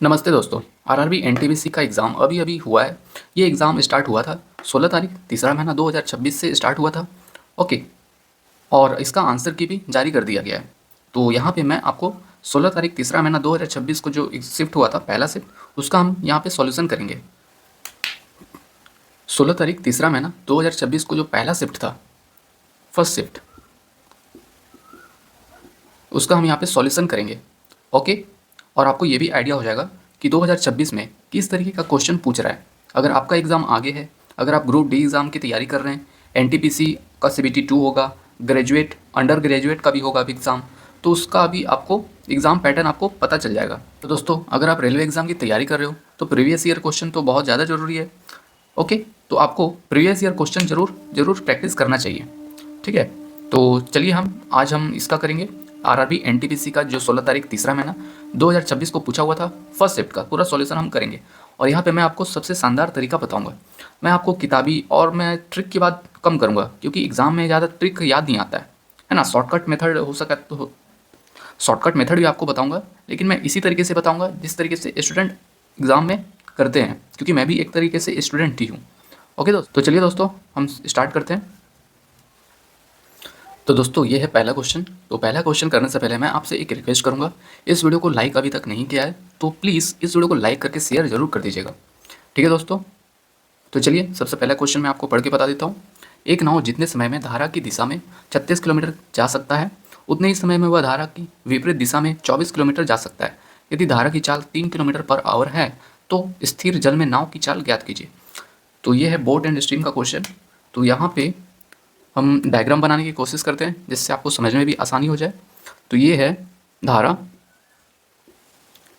नमस्ते दोस्तों। RRB NTPC का एग्ज़ाम अभी अभी हुआ है। ये एग्ज़ाम स्टार्ट हुआ था 16 तारीख तीसरा महीना 2026 से स्टार्ट हुआ था। ओके। और इसका आंसर की भी जारी कर दिया गया है। तो यहाँ पे मैं आपको 16 तारीख तीसरा महीना 2026 को जो शिफ्ट हुआ था पहला शिफ्ट, उसका हम यहाँ पे सॉल्यूशन करेंगे। 16 तारीख तीसरा महीना 2026 को जो पहला शिफ्ट था, फर्स्ट शिफ्ट, उसका हम यहाँ पे सॉल्यूशन करेंगे। ओके। और आपको ये भी आइडिया हो जाएगा कि 2026 में किस तरीके का क्वेश्चन पूछ रहा है। अगर आपका एग्ज़ाम आगे है, अगर आप ग्रुप डी एग्ज़ाम की तैयारी कर रहे हैं, एनटीपीसी का सीबीटी 2 होगा, ग्रेजुएट अंडर ग्रेजुएट का भी होगा अभी एग्ज़ाम, तो उसका भी आपको एग्ज़ाम पैटर्न आपको पता चल जाएगा। तो दोस्तों, अगर आप रेलवे एग्ज़ाम की तैयारी कर रहे हो तो प्रीवियस ईयर क्वेश्चन तो बहुत ज़्यादा ज़रूरी है। ओके। तो आपको प्रीवियस ईयर क्वेश्चन ज़रूर प्रैक्टिस करना चाहिए। ठीक है। तो चलिए आज हम इसका करेंगे। आरआरबी एनटीपीसी का जो 16 तारीख तीसरा महीना 2026 को पूछा हुआ था, फर्स्ट शिफ्ट का पूरा सॉल्यूशन हम करेंगे। और यहाँ पे मैं आपको सबसे शानदार तरीका बताऊंगा। मैं आपको किताबी और मैं ट्रिक की बात कम करूँगा, क्योंकि एग्ज़ाम में ज़्यादा ट्रिक याद नहीं आता है ना। शॉर्टकट मेथड हो सका तो शॉर्टकट मेथड भी आपको बताऊँगा, लेकिन मैं इसी तरीके से बताऊँगा जिस तरीके से स्टूडेंट एग्ज़ाम में करते हैं, क्योंकि मैं भी एक तरीके से स्टूडेंट ही हूँ। ओके दोस्तों, तो चलिए दोस्तों हम स्टार्ट करते हैं। तो दोस्तों, ये है पहला क्वेश्चन। तो पहला क्वेश्चन करने से पहले मैं आपसे एक रिक्वेस्ट करूंगा, इस वीडियो को लाइक अभी तक नहीं किया है तो प्लीज़ इस वीडियो को लाइक करके शेयर जरूर कर दीजिएगा। ठीक है दोस्तों। तो चलिए सबसे पहला क्वेश्चन मैं आपको पढ़ के बता देता हूँ। एक नाव जितने समय में धारा की दिशा में 36 किलोमीटर जा सकता है, उतने ही समय में वह धारा की विपरीत दिशा में 24 किलोमीटर जा सकता है। यदि धारा की चाल 3 किलोमीटर पर आवर है तो स्थिर जल में नाव की चाल ज्ञात कीजिए। तो ये है बोट एंड स्ट्रीम का क्वेश्चन। तो यहाँ पे हम डायग्राम बनाने की कोशिश करते हैं जिससे आपको समझने में भी आसानी हो जाए। तो ये है धारा,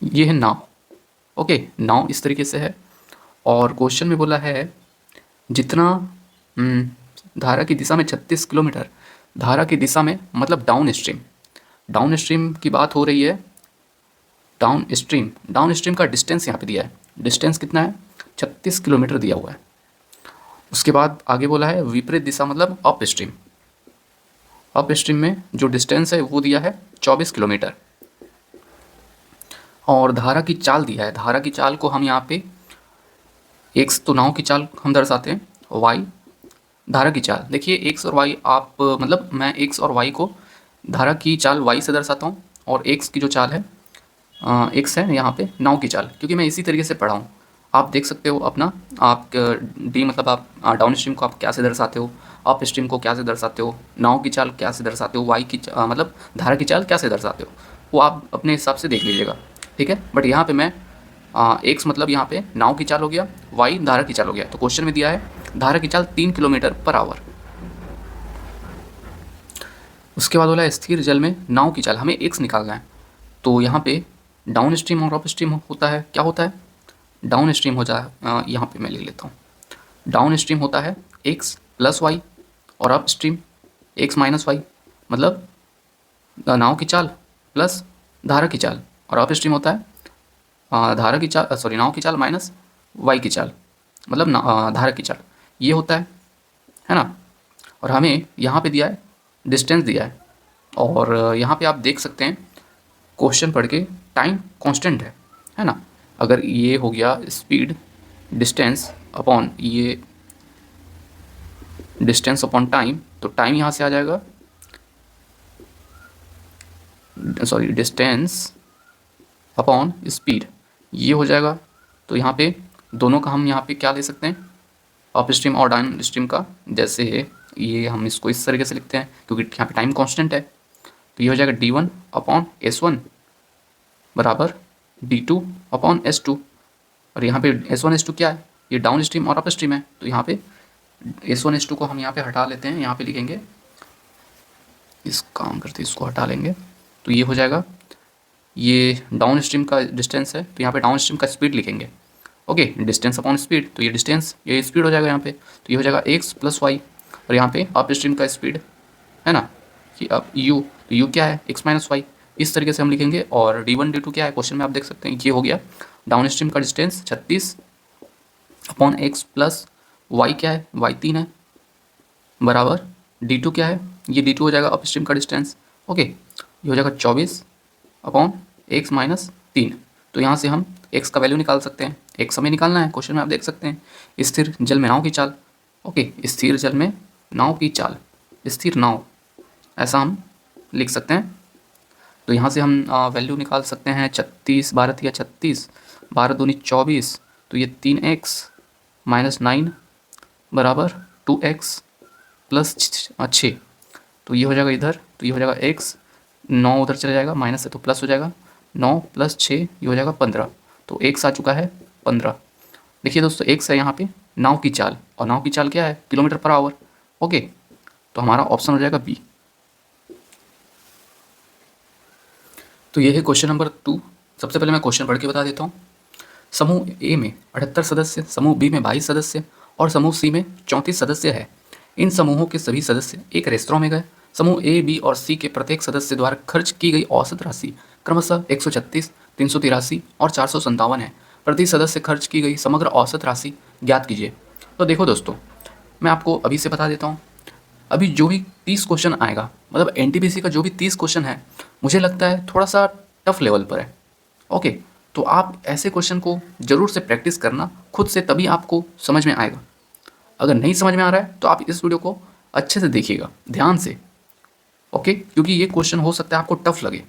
ये है नाव। ओके, नाव इस तरीके से है। और क्वेश्चन में बोला है जितना धारा की दिशा में 36 किलोमीटर, धारा की दिशा में मतलब डाउन स्ट्रीम की बात हो रही है। डाउन स्ट्रीम का डिस्टेंस यहाँ पे दिया है। डिस्टेंस कितना है? 36 किलोमीटर दिया हुआ है। उसके बाद आगे बोला है विपरीत दिशा मतलब अप स्ट्रीम में जो डिस्टेंस है वो दिया है 24 किलोमीटर। और धारा की चाल दिया है। धारा की चाल को हम यहाँ पे एक्स, तो नाव की चाल हम दर्शाते हैं, वाई धारा की चाल। देखिए एक्स और वाई, आप मतलब मैं एक्स और वाई को धारा की चाल वाई से दर्शाता हूँ, और एक्स की जो चाल है एक्स है यहाँ पे नाव की चाल, क्योंकि मैं इसी तरीके से पढ़ा हूँ। आप देख सकते हो अपना, आप डी मतलब आप डाउन स्ट्रीम को आप क्या से दर्शाते हो, अप स्ट्रीम को क्या से दर्शाते हो, नाव की चाल क्या से दर्शाते हो, वाई की मतलब धारा की चाल क्या से दर्शाते हो, वो आप अपने हिसाब से देख लीजिएगा। ठीक है। बट यहाँ पे मैं एक्स मतलब यहाँ पे नाव की चाल हो गया, वाई धारा की चाल हो गया। तो क्वेश्चन में दिया है धारा की चाल 3 किलोमीटर पर आवर। उसके बाद बोला स्थिर जल में नाव की चाल, हमें एक्स निकालना है। तो यहाँ पे डाउन स्ट्रीम और अप स्ट्रीम होता है, क्या होता है? डाउन स्ट्रीम हो जाए, यहाँ पे मैं लिख लेता हूँ। डाउन स्ट्रीम होता है एक्स प्लस वाई, और upstream x minus y, मतलब नाव की चाल प्लस धारा की चाल। और अप स्ट्रीम होता है धारा की चाल नाव की चाल माइनस वाई की चाल, मतलब धारा की चाल। ये होता है ना। और हमें यहाँ पे दिया है डिस्टेंस दिया है, और यहाँ पे आप देख सकते हैं क्वेश्चन पढ़ के टाइम कांस्टेंट है ना। अगर ये हो गया स्पीड डिस्टेंस अपॉन ये डिस्टेंस अपॉन टाइम, तो टाइम यहाँ से आ जाएगा, सॉरी डिस्टेंस अपॉन स्पीड, ये हो जाएगा। तो यहाँ पे दोनों का हम यहाँ पे क्या ले सकते हैं, अप स्ट्रीम और डाउन स्ट्रीम का। जैसे ये हम इसको इस तरीके से लिखते हैं क्योंकि यहाँ पे टाइम कांस्टेंट है। तो ये हो जाएगा d1 अपॉन s1 बराबर d2 अपॉन s2। और यहाँ पे s1 s2 क्या है? ये डाउन स्ट्रीम और अप स्ट्रीम है। तो यहाँ पे s1 s2 को हम यहाँ पे हटा लेते हैं, यहाँ पे लिखेंगे, इस काम करते इसको हटा लेंगे। तो ये हो जाएगा, ये डाउन स्ट्रीम का डिस्टेंस है, तो यहाँ पे डाउन स्ट्रीम का स्पीड लिखेंगे। ओके, डिस्टेंस अपॉन स्पीड, तो ये डिस्टेंस ये स्पीड हो जाएगा यहाँ पे। तो ये हो जाएगा एक्स प्लस वाई, और यहाँ पे अप स्ट्रीम का स्पीड है ना कि अब यू, तो यू क्या है? X minus y. इस तरीके से हम लिखेंगे। और d1 d2 क्या है क्वेश्चन में आप देख सकते हैं, ये हो गया डाउन स्ट्रीम का distance 36 upon x plus y क्या है? वाई 3 है, बराबर d2 क्या है? ये d2 हो जाएगा अप स्ट्रीम का डिस्टेंस। ओके, ये हो जाएगा 24 अपॉन एक्स माइनस 3। तो यहाँ से हम एक्स का वैल्यू निकाल सकते हैं। एक्स हमें निकालना है, क्वेश्चन में आप देख सकते हैं स्थिर जल में नाव की चाल। ओके, स्थिर जल में नाव की चाल, स्थिर नाव, ऐसा हम लिख सकते हैं। तो यहाँ से हम वैल्यू निकाल सकते हैं 36 12 या 36, 12 दूनी 24, तो ये 3x माइनस 9 बराबर 2x प्लस 6। तो ये हो जाएगा इधर, तो ये हो जाएगा x, 9 उधर चला जाएगा माइनस है तो प्लस हो जाएगा, 9 प्लस 6 ये हो जाएगा 15। तो x आ चुका है 15। देखिए दोस्तों, x है यहाँ पे नाव की चाल, और नाव की चाल क्या है, किलोमीटर पर आवर। ओके, तो हमारा ऑप्शन हो जाएगा बी। तो ये है क्वेश्चन नंबर 2। सबसे पहले मैं क्वेश्चन पढ़ के बता देता हूँ। समूह ए में 78 सदस्य, समूह बी में 22 सदस्य और समूह सी में 34 सदस्य है। इन समूहों के सभी सदस्य एक रेस्तरां में गए। समूह ए, बी और सी के प्रत्येक सदस्य द्वारा खर्च की गई औसत राशि क्रमशः 136, 383 और 457 है। प्रति सदस्य खर्च की गई समग्र औसत राशि ज्ञात कीजिए। तो देखो दोस्तों, मैं आपको अभी से बता देता हूँ। अभी जो भी 30 क्वेश्चन आएगा, मतलब एनटीपीसी का जो भी 30 क्वेश्चन है, मुझे लगता है थोड़ा सा टफ लेवल पर है। ओके, तो आप ऐसे क्वेश्चन को ज़रूर से प्रैक्टिस करना खुद से, तभी आपको समझ में आएगा। अगर नहीं समझ में आ रहा है तो आप इस वीडियो को अच्छे से देखिएगा, ध्यान से। ओके, क्योंकि ये क्वेश्चन हो सकता है आपको टफ लगे।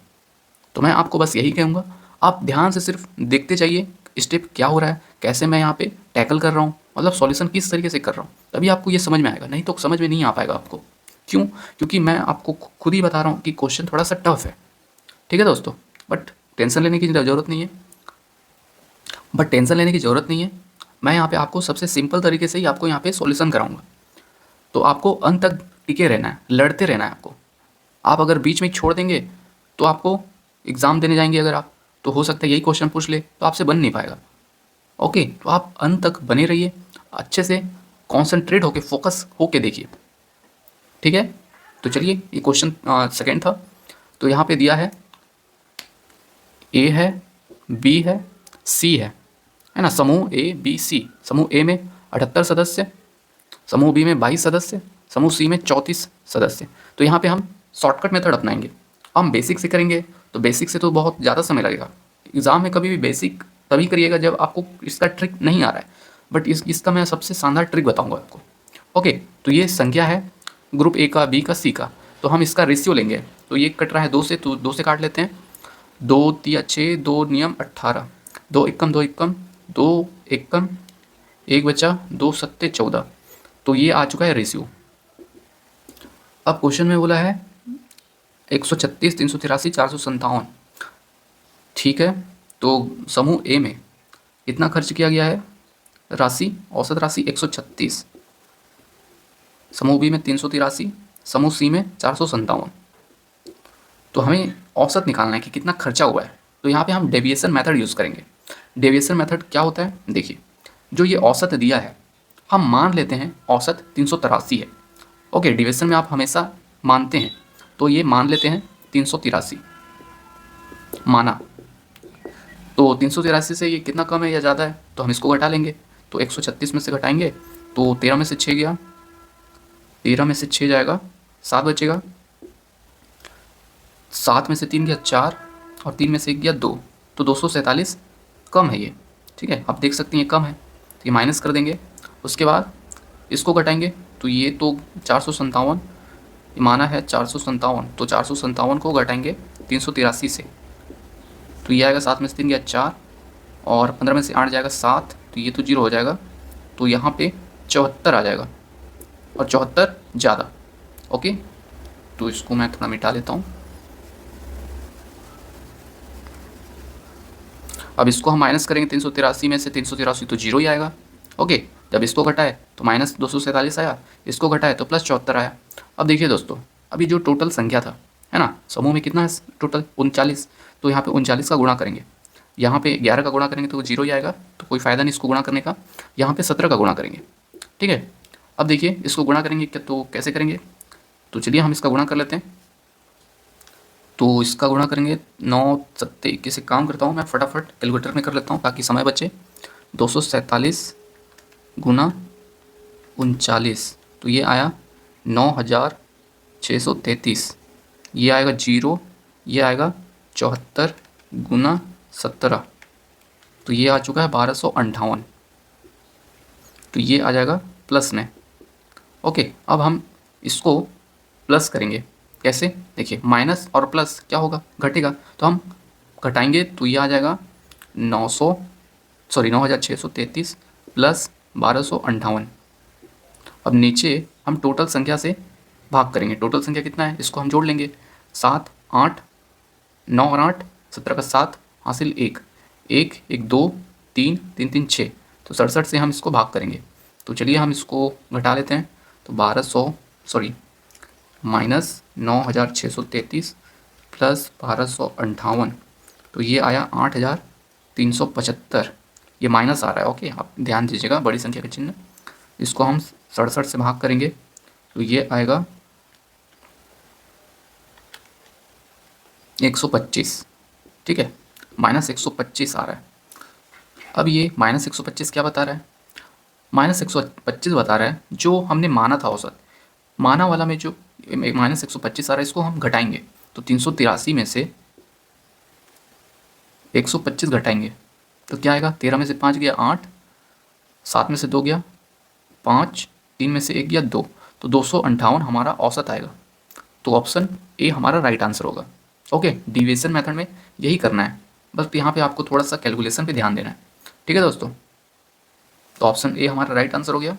तो मैं आपको बस यही कहूँगा, आप ध्यान से सिर्फ देखते जाइए स्टेप क्या हो रहा है, कैसे मैं यहाँ पे टैकल कर रहा हूँ, मतलब सॉल्यूशन किस तरीके से कर रहा हूँ, तभी आपको ये समझ में आएगा। नहीं तो समझ में नहीं आ पाएगा आपको। क्यों? क्योंकि मैं आपको खुद ही बता रहा हूँ कि क्वेश्चन थोड़ा सा टफ है। ठीक है दोस्तों, बट टेंशन लेने की ज़रूरत नहीं है। मैं यहाँ पे आपको सबसे सिंपल तरीके से ही आपको यहाँ पे सॉल्यूशन कराऊंगा। तो आपको अंत तक टिके रहना है, लड़ते रहना है आपको। आप अगर बीच में छोड़ देंगे तो आपको एग्ज़ाम देने जाएंगे अगर आप, तो हो सकता है यही क्वेश्चन पूछ ले तो आपसे बन नहीं पाएगा। ओके, तो आप अंत तक बने रहिए, अच्छे से कॉन्सेंट्रेट होके, फोकस होके देखिए। ठीक है, तो चलिए, ये क्वेश्चन सेकेंड था। तो यहाँ पे दिया है ए है, बी है, सी है ना। समूह ए, बी, सी। समूह ए में 78 सदस्य, समूह बी में 22 सदस्य, समूह सी में 34 सदस्य। तो यहाँ पे हम शॉर्टकट मेथड अपनाएंगे। हम बेसिक से करेंगे तो बेसिक से तो बहुत ज़्यादा समय लगेगा। एग्ज़ाम में कभी भी बेसिक तभी करिएगा जब आपको इसका ट्रिक नहीं आ रहा है, बट इसका मैं सबसे शानदार ट्रिक बताऊँगा आपको। ओके, तो ये संख्या है ग्रुप ए का, बी का, सी का। तो हम इसका रेशियो लेंगे। तो ये कट रहा है 2 से, तो 2 से काट लेते हैं। 2 तिया 6, 2 नियम 18, 2 एकम 2 एकम 2 एकम, 1 बचा, 2 सत्ते 14। तो ये आ चुका है रेशियो। अब क्वेश्चन में बोला है 136, 383, 457। ठीक है, तो समूह ए में इतना खर्च किया गया है राशि, औसत राशि 136, समूह बी में 383, समूह सी में 457। तो हमें औसत निकालना है कि कितना खर्चा हुआ है। तो यहाँ पे हम डेविएशन मेथड यूज़ करेंगे। डेविएशन मेथड क्या होता है, देखिए, जो ये औसत दिया है, हम मान लेते हैं औसत 383 है। ओके, डेविएशन में आप हमेशा मानते हैं, तो ये मान लेते हैं 383 माना। तो 383 से ये कितना कम है या ज़्यादा है, तो हम इसको घटा लेंगे। तो 136 में से घटाएंगे तो 13 में से 6 गया, 13 में से 6 जाएगा, 7 बचेगा, 7 में से 3 गया 4, और 3 में से 1 गया 2, तो 247 कम है ये। ठीक है, आप देख सकते हैं ये कम है, तो ये माइनस कर देंगे। उसके बाद इसको घटाएंगे, तो ये तो 457 माना है, 457, तो 457 को घटाएंगे 383 से, तो ये आएगा 7 में से 3 गया 4, और 15 में से 8 जाएगा 7, तो ये तो 0 हो जाएगा। तो यहाँ पे 74 आ जाएगा, और 74 ज़्यादा। ओके, तो इसको मैं थोड़ा मिटा लेता हूँ। अब इसको हम माइनस करेंगे 383 में से, 383 तो 0 ही आएगा। ओके, जब इसको घटाए तो माइनस 247 आया, इसको घटाए तो प्लस 74 आया। अब देखिए दोस्तों, अभी जो टोटल संख्या था, है ना, समूह में कितना है टोटल, 39। तो यहाँ पे 39 का गुणा करेंगे, यहाँ पे 11 का गुणा करेंगे तो 0 ही आएगा, तो कोई फ़ायदा नहीं इसको गुणा करने का। यहाँ पे 17 का गुणा करेंगे। ठीक है, अब देखिए इसको गुणा करेंगे क्या, तो कैसे करेंगे, तो चलिए हम इसका गुणा कर लेते हैं। तो इसका गुणा करेंगे 9 सत्ते 21 से, काम करता हूँ मैं फटाफट कैलकुलेटर में कर लेता हूँ ताकि समय बचे। 247 गुना 39, तो ये आया 9633। ये आएगा 0, ये आएगा 74 गुना 17, तो ये आ चुका है 1258, तो ये आ जाएगा प्लस में। ओके, अब हम इसको प्लस करेंगे। कैसे? देखिए, माइनस और प्लस क्या होगा, घटेगा, तो हम घटाएंगे तो ये आ जाएगा 9633 प्लस 1258। अब नीचे हम टोटल संख्या से भाग करेंगे। टोटल संख्या कितना है, इसको हम जोड़ लेंगे। 7 8 9 और 8 17 का 7 हासिल 1 1 1 2 3 3 3 6, तो 67 से हम इसको भाग करेंगे। तो चलिए हम इसको घटा लेते हैं। तो -9633 प्लस 1258, तो ये आया 8375। ये माइनस आ रहा है। ओके, आप ध्यान दीजिएगा, बड़ी संख्या का चिन्ह। इसको हम 67 से भाग करेंगे तो ये आएगा 125। ठीक है, -125 आ रहा है। अब ये -125 क्या बता रहा है? -125 बता रहा है जो हमने माना था औसत। माना वाला में जो -125 आ रहा है, इसको हम घटाएंगे। तो 383 में से 125 घटाएंगे तो क्या आएगा? 13 में से 5 गया 8, 7 में से 2 गया 5, 3 में से 1 गया 2, तो 258 हमारा औसत आएगा। तो ऑप्शन ए हमारा राइट आंसर होगा। ओके, डिविएशन मेथड में यही करना है, बस यहाँ पे आपको थोड़ा सा कैलकुलेशन पे ध्यान देना है। ठीक है दोस्तों, तो ऑप्शन ए हमारा राइट आंसर हो गया।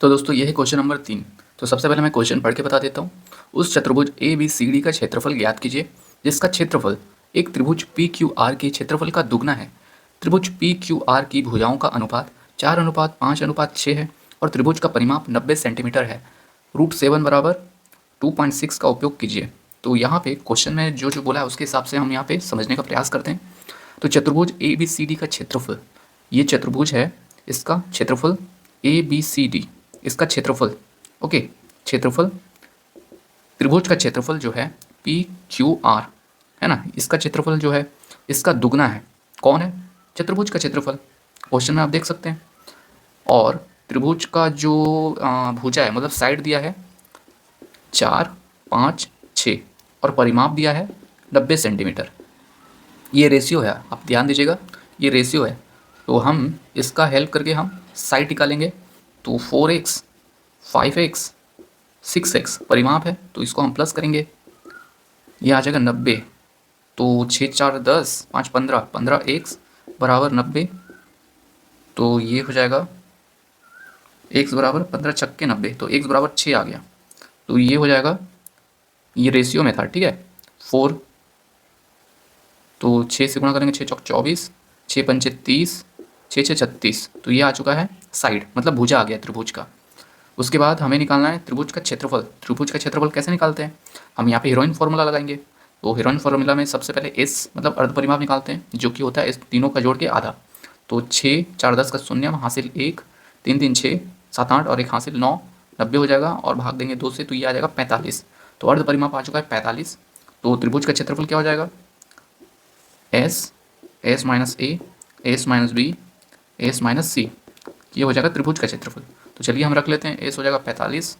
तो दोस्तों ये है क्वेश्चन नंबर 3। तो सबसे पहले मैं क्वेश्चन पढ़ के बता देता हूँ। उस चतुर्भुज ए बी सी डी का क्षेत्रफल ज्ञात कीजिए जिसका क्षेत्रफल एक त्रिभुज पी क्यू आर के क्षेत्रफल का दुगना है। त्रिभुज पी क्यू आर की भुजाओं का अनुपात 4:5:6 है और त्रिभुज का परिमाप 90 सेंटीमीटर है। √7 बराबर 2.6 का उपयोग कीजिए। तो यहाँ पे क्वेश्चन में जो जो बोला है उसके हिसाब से हम यहाँ पे समझने का प्रयास करते हैं। तो चतुर्भुज ए बी सी डी का क्षेत्रफल, ये चतुर्भुज है, इसका क्षेत्रफल ए बी सी डी, इसका क्षेत्रफल, ओके, क्षेत्रफल, त्रिभुज का क्षेत्रफल जो है पी क्यू आर है ना, इसका क्षेत्रफल जो है इसका दुगना है। कौन है? चतुर्भुज का क्षेत्रफल, क्वेश्चन में आप देख सकते हैं। और त्रिभुज का जो भुजा है, मतलब साइड दिया है 4 5 6 और परिमाप दिया है 90 सेंटीमीटर। ये रेशियो है, आप ध्यान दीजिएगा, ये रेशियो है। तो हम इसका हेल्प करके हम साइड निकालेंगे। तो 4x 5x 6x परिमाप है, तो इसको हम प्लस करेंगे, ये आ जाएगा 90। तो 6 4 10 5 15 15x बराबर 90, तो ये हो जाएगा x बराबर 15 छक्के 90, तो x बराबर 6 आ गया। तो ये हो जाएगा, ये रेशियो में था, ठीक है। 4, तो 6 से गुणा करेंगे, 6 चौक 24, 6 पंचे 30, 6 6 36, तो ये आ चुका है साइड, मतलब भुजा आ गया त्रिभुज का। उसके बाद हमें निकालना है त्रिभुज का क्षेत्रफल। त्रिभुज का क्षेत्रफल कैसे निकालते हैं? हम यहाँ पे हीरोइन फार्मूला लगाएंगे। तो हीरोइन फार्मूला में सबसे पहले एस मतलब अर्ध परिमाप निकालते हैं, जो कि होता है इस तीनों का जोड़ के आधा। तो 6 4 10 का शून्य हासिल 1, 3 3 6 7 8 और 1 हासिल 9, 90 हो जाएगा और भाग देंगे 2 से, तो ये आ जाएगा 45। तो अर्ध परिमाप आ चुका है 45। तो त्रिभुज का क्षेत्रफल क्या हो जाएगा? S S minus A S minus B S minus C, ये हो जाएगा त्रिभुज का क्षेत्रफल। तो चलिए हम रख लेते हैं, एस हो जाएगा 45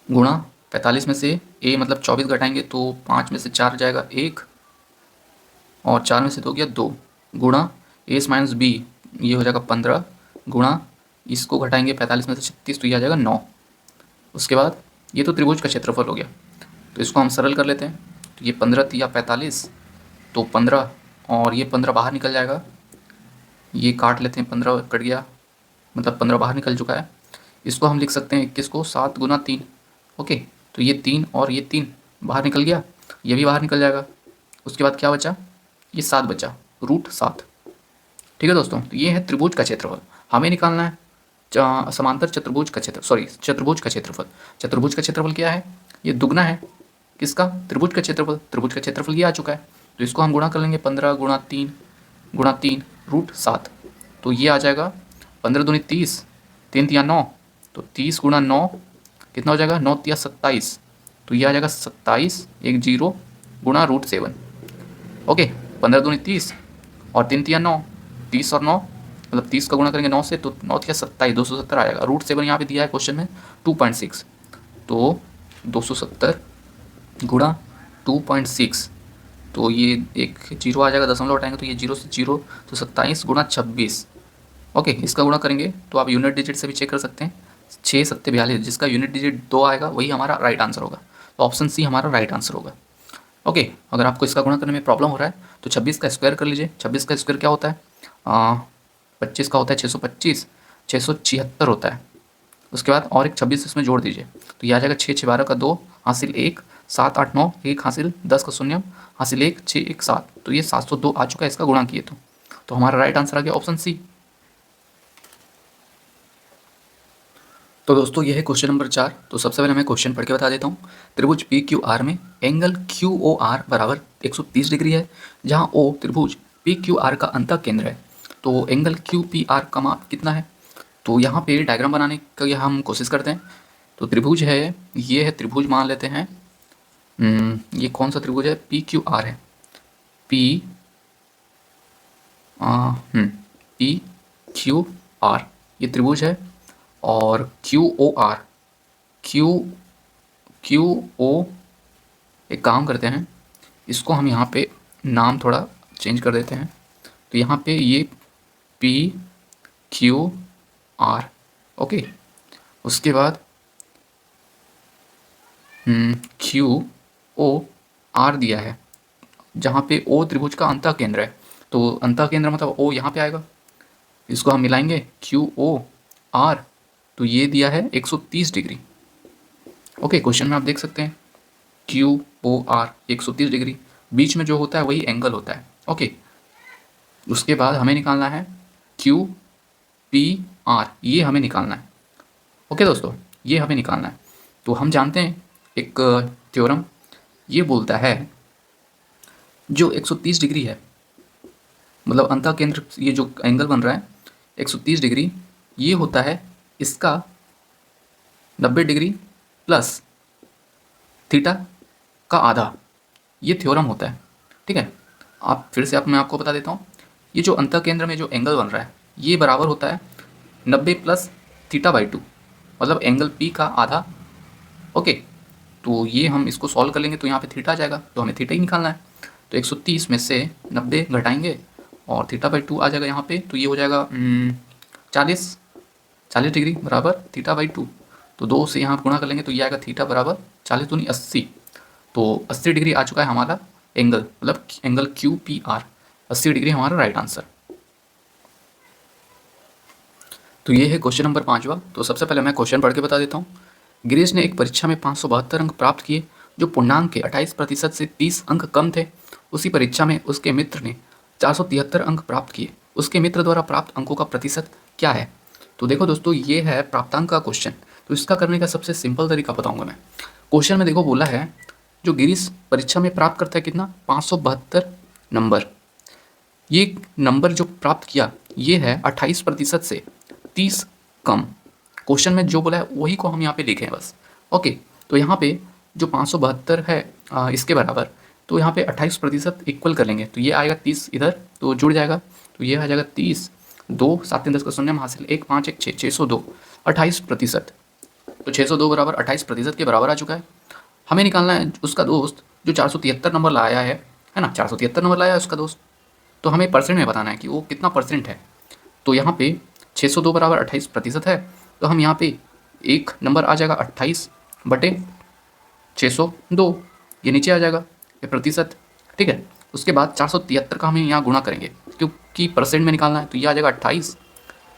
गुणा 45 में से ए मतलब 24 घटाएंगे तो 5 में से 4 जाएगा 1 और 4 में से 2 गया 2 गुणा एस माइनस बी, ये हो जाएगा 15 गुणा इसको घटाएंगे 45 में से 36, तो ये आ जाएगा 9। उसके बाद ये तो त्रिभुज का क्षेत्रफल हो गया, तो इसको हम सरल कर लेते हैं। तो ये 15 तिया 45, तो 15 और ये 15 बाहर निकल जाएगा, ये काट लेते हैं, 15 कट गया, मतलब 15 बाहर निकल चुका है। इसको हम लिख सकते हैं 21 को 7 गुना 3, ओके। तो ये 3 और ये 3 बाहर निकल गया, ये भी बाहर निकल जाएगा। उसके बाद क्या बचा? ये 7 बचा, √7। ठीक है दोस्तों, तो ये है त्रिभुज का क्षेत्रफल। हमें निकालना है समांतर चतुर्भुज का चतुर्भुज का क्षेत्रफल। चतुर्भुज का क्षेत्रफल क्या है? ये दुगना है किसका? त्रिभुज का क्षेत्रफल। त्रिभुज का क्षेत्रफल ये आ चुका है, तो इसको हम गुणा कर लेंगे 15 गुणा 3 √7, तो ये आ जाएगा 15 दूनी 30, 3 तिया 9, तो 30 गुणा 9 कितना हो जाएगा? 9 तिया 27, तो ये आ जाएगा 27 1 0 गुणा √7, ओके। 15 दूनी 30 और 3 तिया 9, 30 और 9 मतलब 30 का गुणा करेंगे 9 से, तो 9 तिया 27, 270 आएगा। √7 यहाँ पे दिया है क्वेश्चन में 2.6, तो 270 गुणा 2.6, तो ये एक जीरो आ जाएगा, दशमलव हटाएंगे तो ये जीरो से जीरो, तो 27 गुणा 26। ओके, इसका गुणा करेंगे तो आप यूनिट डिजिट से भी चेक कर सकते हैं। 6 सत्ते 42, जिसका यूनिट डिजिट 2 आएगा वही हमारा राइट आंसर होगा। तो ऑप्शन सी हमारा राइट आंसर होगा। ओके, अगर आपको इसका गुणा करने में प्रॉब्लम हो रहा है तो 26 का स्क्वायर कर लीजिए। 26 का स्क्वायर क्या होता है? 25 का होता है 625, 676 होता है। उसके बाद और एक 26 इसमें जोड़ दीजिए, तो ये आ जाएगा 6 6 12 का 2 हासिल 1, 7 8 9 1 हासिल 10 का शून्यम हासिल 1 6 1 7, तो ये 702 आ चुका है इसका गुणा किए तो हमारा राइट आंसर आ गया ऑप्शन सी। तो दोस्तों ये है क्वेश्चन नंबर 4। तो सबसे पहले मैं क्वेश्चन पढ़ के बता देता हूँ। त्रिभुज पी क्यू आर में एंगल क्यू ओ आर बराबर 130 डिग्री है, जहाँ ओ त्रिभुज पी क्यू आर का अंतः केंद्र है। तो एंगल क्यू पी आर का माप कितना है? तो यहाँ पे डायग्राम बनाने की हम कोशिश करते हैं। तो त्रिभुज है, ये है त्रिभुज मान लेते हैं। ये कौन सा त्रिभुज है? पी क्यू आर है। पी पी क्यू आर ये त्रिभुज है। और Q O R, Q Q O, एक काम करते हैं, इसको हम यहाँ पे नाम थोड़ा चेंज कर देते हैं। तो यहाँ पे ये पी क्यू आर, ओके। उसके बाद क्यू ओ आर दिया है, जहाँ पे ओ त्रिभुज का अंतः केंद्र है। तो अंतः केंद्र मतलब ओ यहाँ पे आएगा, इसको हम मिलाएंगे क्यू ओ आर, तो ये दिया है 130 डिग्री। ओके, क्वेश्चन में आप देख सकते हैं क्यू ओ आर 130 डिग्री, बीच में जो होता है वही एंगल होता है। ओके, उसके बाद हमें निकालना है क्यू पी आर, ये हमें निकालना है। ओके दोस्तों, ये हमें निकालना है। तो हम जानते हैं एक थ्योरम, ये बोलता है जो 130 डिग्री है, मतलब अंतः केंद्र, ये जो एंगल बन रहा है 130 डिग्री, ये होता है इसका 90 डिग्री प्लस थीटा का आधा, ये थ्योरम होता है। ठीक है, आप फिर से मैं आपको बता देता हूँ। ये जो अंतः केंद्र में जो एंगल बन रहा है ये बराबर होता है 90 प्लस थीटा बाई 2, मतलब एंगल पी का आधा। ओके, तो ये हम इसको सॉल्व कर लेंगे तो यहाँ पे थीटा आ जाएगा, तो हमें थीटा ही निकालना है। तो 130 में से 90 घटाएंगे और थीटा बाई 2 आ जाएगा यहाँ पे, तो ये हो जाएगा 40 डिग्री बराबर थीटा बाई 2। तो 2 से यहाँ गुणा कर लेंगे तो ये आएगा थीटा बराबर 40 दूनी 80, तो 80 डिग्री आ चुका है हमारा एंगल, मतलब angle Q P R 80 degree हमारा राइट आंसर। तो ये है क्वेश्चन नंबर 5वां। तो सबसे पहले मैं क्वेश्चन पढ़ के बता देता हूँ। गिरीश ने एक परीक्षा में 572 अंक प्राप्त किए, जो पूर्णांक के 28% से 30 अंक कम थे। उसी परीक्षा में उसके मित्र ने 473 अंक प्राप्त किए, उसके मित्र द्वारा प्राप्त अंकों का प्रतिशत क्या है? तो देखो दोस्तों, ये है प्राप्तांक का क्वेश्चन। तो इसका करने का सबसे सिंपल तरीका बताऊंगा मैं। क्वेश्चन में देखो बोला है जो गिरीश परीक्षा में प्राप्त करता है कितना, 572 नंबर। ये नंबर जो प्राप्त किया ये है 28% से 30 कम। क्वेश्चन में जो बोला है वही को हम यहाँ पे लिखें बस। ओके, तो यहाँ पे जो 572 है इसके बराबर, तो यहाँ पे 28% इक्वल कर लेंगे तो ये आएगा 30, इधर तो जुड़ जाएगा, तो ये आ जाएगा 30, 2 7 3 10 का शून्य हासिल 1 5 1 6 602 28%। तो 602 बराबर 28% के बराबर आ चुका है। हमें निकालना है उसका दोस्त जो 473 नंबर लाया है ना, 473 नंबर लाया है उसका दोस्त। तो हमें परसेंट में बताना है कि वो कितना परसेंट है। तो यहाँ पे 602 बराबर 28% है, तो हम यहाँ पे एक नंबर आ जाएगा 28 बटे 602, ये नीचे आ जाएगा ये प्रतिशत। ठीक है, उसके बाद 473 का हमें यहाँ गुणा करेंगे क्योंकि परसेंट में निकालना है, तो ये आ जाएगा 28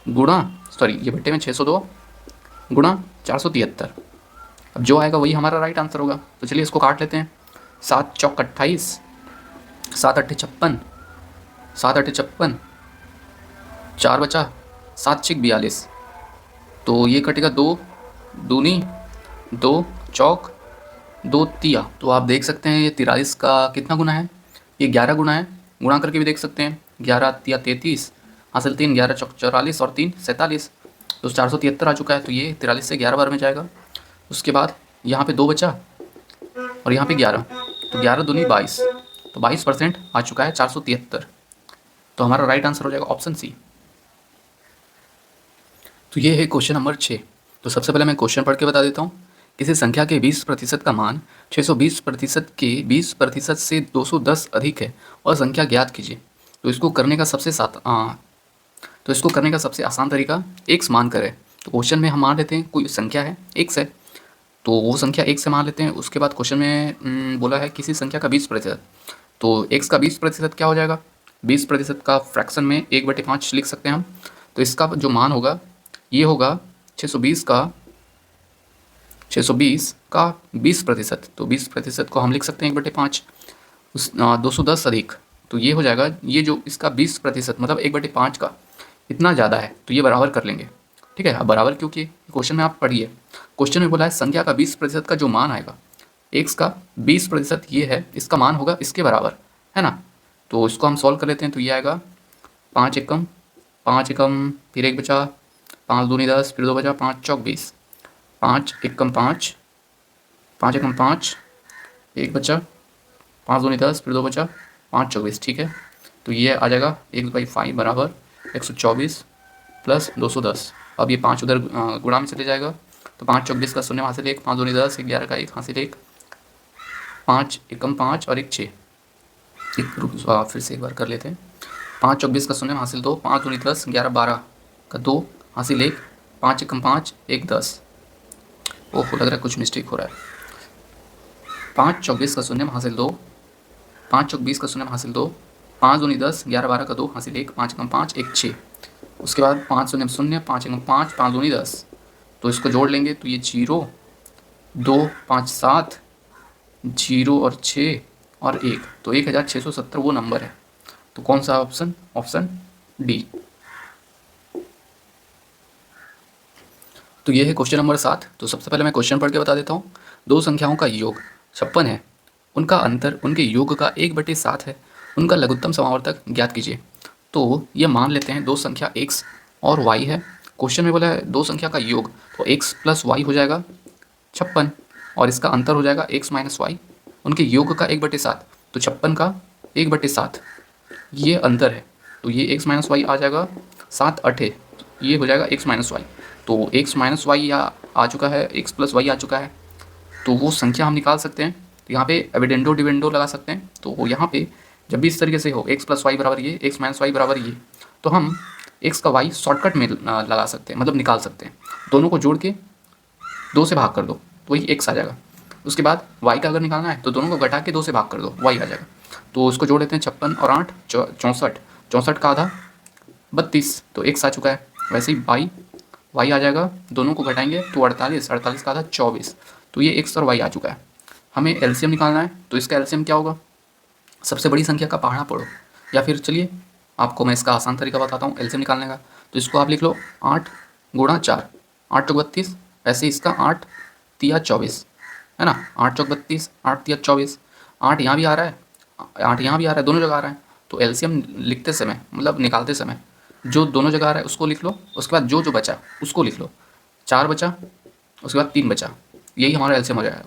गुणा, सॉरी ये बटे में 602 गुणा 473। अब जो आएगा वही हमारा राइट आंसर होगा। तो चलिए इसको काट लेते हैं। 7 चौक 28, 7 8 56, 7 8 56, 4 बचा, 7 6 42, तो ये कटेगा 2 दूनी 2 चौक 2 तिया। तो आप देख सकते हैं ये 43 का कितना गुना है, ये 11 गुना है। गुणा करके भी देख सकते हैं, 11 तिया 33 हासिल 3, 11 चौक 44 और 3 47, तो 473 आ चुका है। तो ये 43 से 11 बार में जाएगा। उसके बाद यहाँ पे 2 बचा और यहाँ पे 11, तो 11 दूनी 22, तो 22% आ चुका है 473। तो हमारा राइट आंसर हो जाएगा ऑप्शन सी। तो ये है क्वेश्चन नंबर 6। तो सबसे पहले मैं क्वेश्चन पढ़ के बता देता हूँ। किसी संख्या के 20% का मान 620% के 20% से 210 अधिक है और संख्या ज्ञात कीजिए। तो इसको करने का सबसे आसान तरीका x मान कर है। तो क्वेश्चन में हम मान लेते हैं कोई संख्या है x है, तो वो संख्या x से मान लेते हैं। उसके बाद क्वेश्चन में बोला है किसी संख्या का 20%, तो x का 20% क्या हो जाएगा, 20% का फ्रैक्शन में 1/5 लिख सकते हैं हम। तो इसका जो मान होगा ये होगा 620 का 20%, तो 20% को हम लिख सकते हैं 1/5 उस 210 अधिक, तो ये हो जाएगा, ये जो इसका 20% मतलब 1/5 का इतना ज़्यादा है, तो ये बराबर कर लेंगे। ठीक है, अब बराबर क्यों किए, क्वेश्चन में आप पढ़िए। क्वेश्चन में बोला है संख्या का 20% का जो मान आएगा, x का 20% ये है, इसका मान होगा इसके बराबर, है ना। तो इसको हम सॉल्व कर लेते हैं। तो ये आएगा 5 एकम फिर 1 बचा, 5 दूनी 10, फिर 2 बचा, 5 चौक 20, 5 एकम 5, 5 एकम 5, 1 बचा, 5 दूनी 10, फिर 2 बचा, 5 चौक 20। ठीक है, तो ये आ जाएगा 1/5 बराबर 124 प्लस 210। अब ये 5 उधर गुणा में चले जाएगा, तो 5 चौक 20 का शून्य हासिल 1, 5 दूनी 10, 11 का 1 हासिल 1, 5 एकम 5 और 1 6। फिर से एक बार कर लेते हैं। 5 चौक 20 का शून्य हासिल 2, 5 दूनी 10, 11 12 का 2 हासिल 1, 5 एकम 5, 1 10। ओह, लग रहा है कुछ मिस्टेक हो रहा है। 5 चौक 20 का शून्य हासिल 2, 5 चौक 20 का शून्य हासिल 2, 5 दूनी 10, 11 12 का 2 हासिल 1, 5 एकम 5, 1 6। उसके बाद 5 शून्य 0, 5 एकम 5, 5 दूनी 10, तो इसको जोड़ लेंगे तो ये 0 2 5 7 0 और 6 और 1, तो 1670 वो नंबर है। तो कौन सा ऑप्शन, ऑप्शन डी। तो ये है क्वेश्चन नंबर 7। तो सबसे पहले मैं क्वेश्चन पढ़ के बता देता हूँ। दो संख्याओं का योग 56 है, उनका अंतर उनके योग का 1/7 है, उनका लघुत्तम समावर्तक ज्ञात कीजिए। तो ये मान लेते हैं दो संख्या x और y है। क्वेश्चन में बोला है दो संख्या का योग, तो x प्लस y हो जाएगा 56 और इसका अंतर हो जाएगा x माइनस वाई, उनके योग का 1/7, तो 56 का 1/7 ये अंतर है, तो ये x माइनस वाई आ जाएगा 7 8, ये हो जाएगा x माइनस वाई। तो x माइनस वाई आ चुका है, x प्लस वाई आ चुका है, तो वो संख्या हम निकाल सकते हैं। तो यहाँ पे एविडेंडो डिविडेंडो लगा सकते हैं। तो यहाँ पे जब भी इस तरीके से हो x प्लस वाई बराबर ये, x माइनस वाई बराबर ये, तो हम x का y शॉर्टकट में लगा सकते हैं, मतलब निकाल सकते हैं। दोनों को जोड़ के 2 से भाग कर दो तो वही x आ जाएगा। उसके बाद y का अगर निकालना है तो दोनों को घटा के 2 से भाग कर दो, y आ जाएगा। तो उसको जोड़ लेते हैं, 56 और 8 64, 64 का आधा 32, तो x आ चुका है। वैसे ही y आ जाएगा, दोनों को घटाएंगे तो 48, 48 का आधा 24, तो ये x और y आ चुका है। हमें एलसीएम निकालना है, तो इसका एलसीएम क्या होगा, सबसे बड़ी संख्या का पहाड़ा पढ़ो, या फिर चलिए आपको मैं इसका आसान तरीका बताता हूँ एलसीएम निकालने का। तो इसको आप लिख लो 8 गुणा 4, 8 चौक 32, ऐसे इसका 8 तिया 24, है ना। 8 चौक 32, 8 तिया 24, 8 यहाँ भी आ रहा है, 8 यहाँ भी आ रहा है, दोनों जगह आ रहा है। तो एलसीएम लिखते समय, मतलब निकालते समय, जो दोनों जगह आ रहा है उसको लिख लो, उसके बाद जो बचा उसको लिख लो। 4 बचा, उसके बाद 3 बचा, यही हमारा एलसीएम हो जाएगा।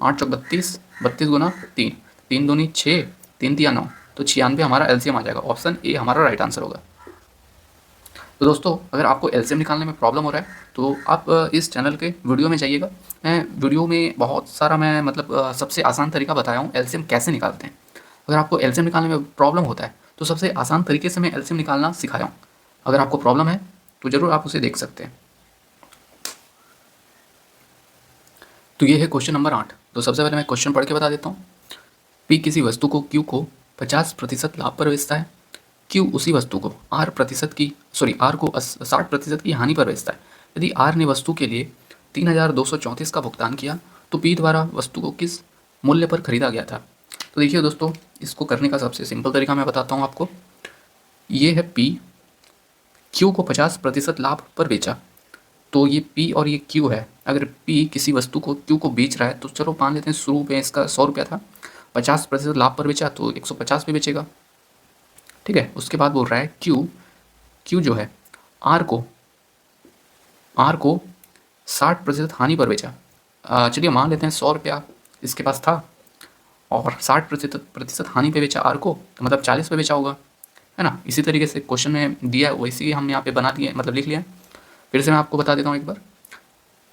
8 चौक 32, 32 गुना 3, 3 दूनी 6, 3 तिया 9, तो 96 हमारा एलसीएम आ जाएगा। ऑप्शन ए हमारा राइट आंसर होगा। तो दोस्तों, अगर आपको एलसीएम निकालने में प्रॉब्लम हो रहा है तो आप इस चैनल के वीडियो में जाइएगा। मैं वीडियो में बहुत सारा मतलब सबसे आसान तरीका बताया हूँ एलसीएम कैसे निकालते हैं। अगर आपको एलसीएम निकालने में प्रॉब्लम होता है तो सबसे आसान तरीके से मैं एलसीएम निकालना सिखाया हूँ। अगर आपको प्रॉब्लम है तो ज़रूर आप उसे देख सकते हैं। तो ये है क्वेश्चन नंबर 8। तो सबसे पहले मैं क्वेश्चन पढ़ के बता देता हूँ। पी किसी वस्तु को क्यू को 50% लाभ पर बेचता है, क्यू उसी वस्तु को आर को 60% की हानि पर बेचता है। यदि आर ने वस्तु के लिए 3234 का भुगतान किया तो पी द्वारा वस्तु को किस मूल्य पर खरीदा गया था। तो देखिए दोस्तों, इसको करने का सबसे सिंपल तरीका मैं बताता हूँ आपको। ये है पी, क्यू को 50% लाभ पर बेचा, तो ये पी और ये क्यू है। अगर पी किसी वस्तु को क्यू को बेच रहा है तो चलो मान लेते हैं शुरू में इसका 100 रुपया था, 50% लाभ पर बेचा तो 150 पे बेचेगा। ठीक है, उसके बाद बोल रहा है क्यू जो है आर को 60% हानि पर बेचा। चलिए मान लेते हैं 100 रुपया इसके पास था और 60% हानि पे बेचा आर को, तो मतलब 40 पे बेचा होगा, है ना। इसी तरीके से क्वेश्चन में दिया वैसे ही हम यहाँ पे बना दिए, मतलब लिख लिया। फिर से मैं आपको बता देता हूँ एक बार।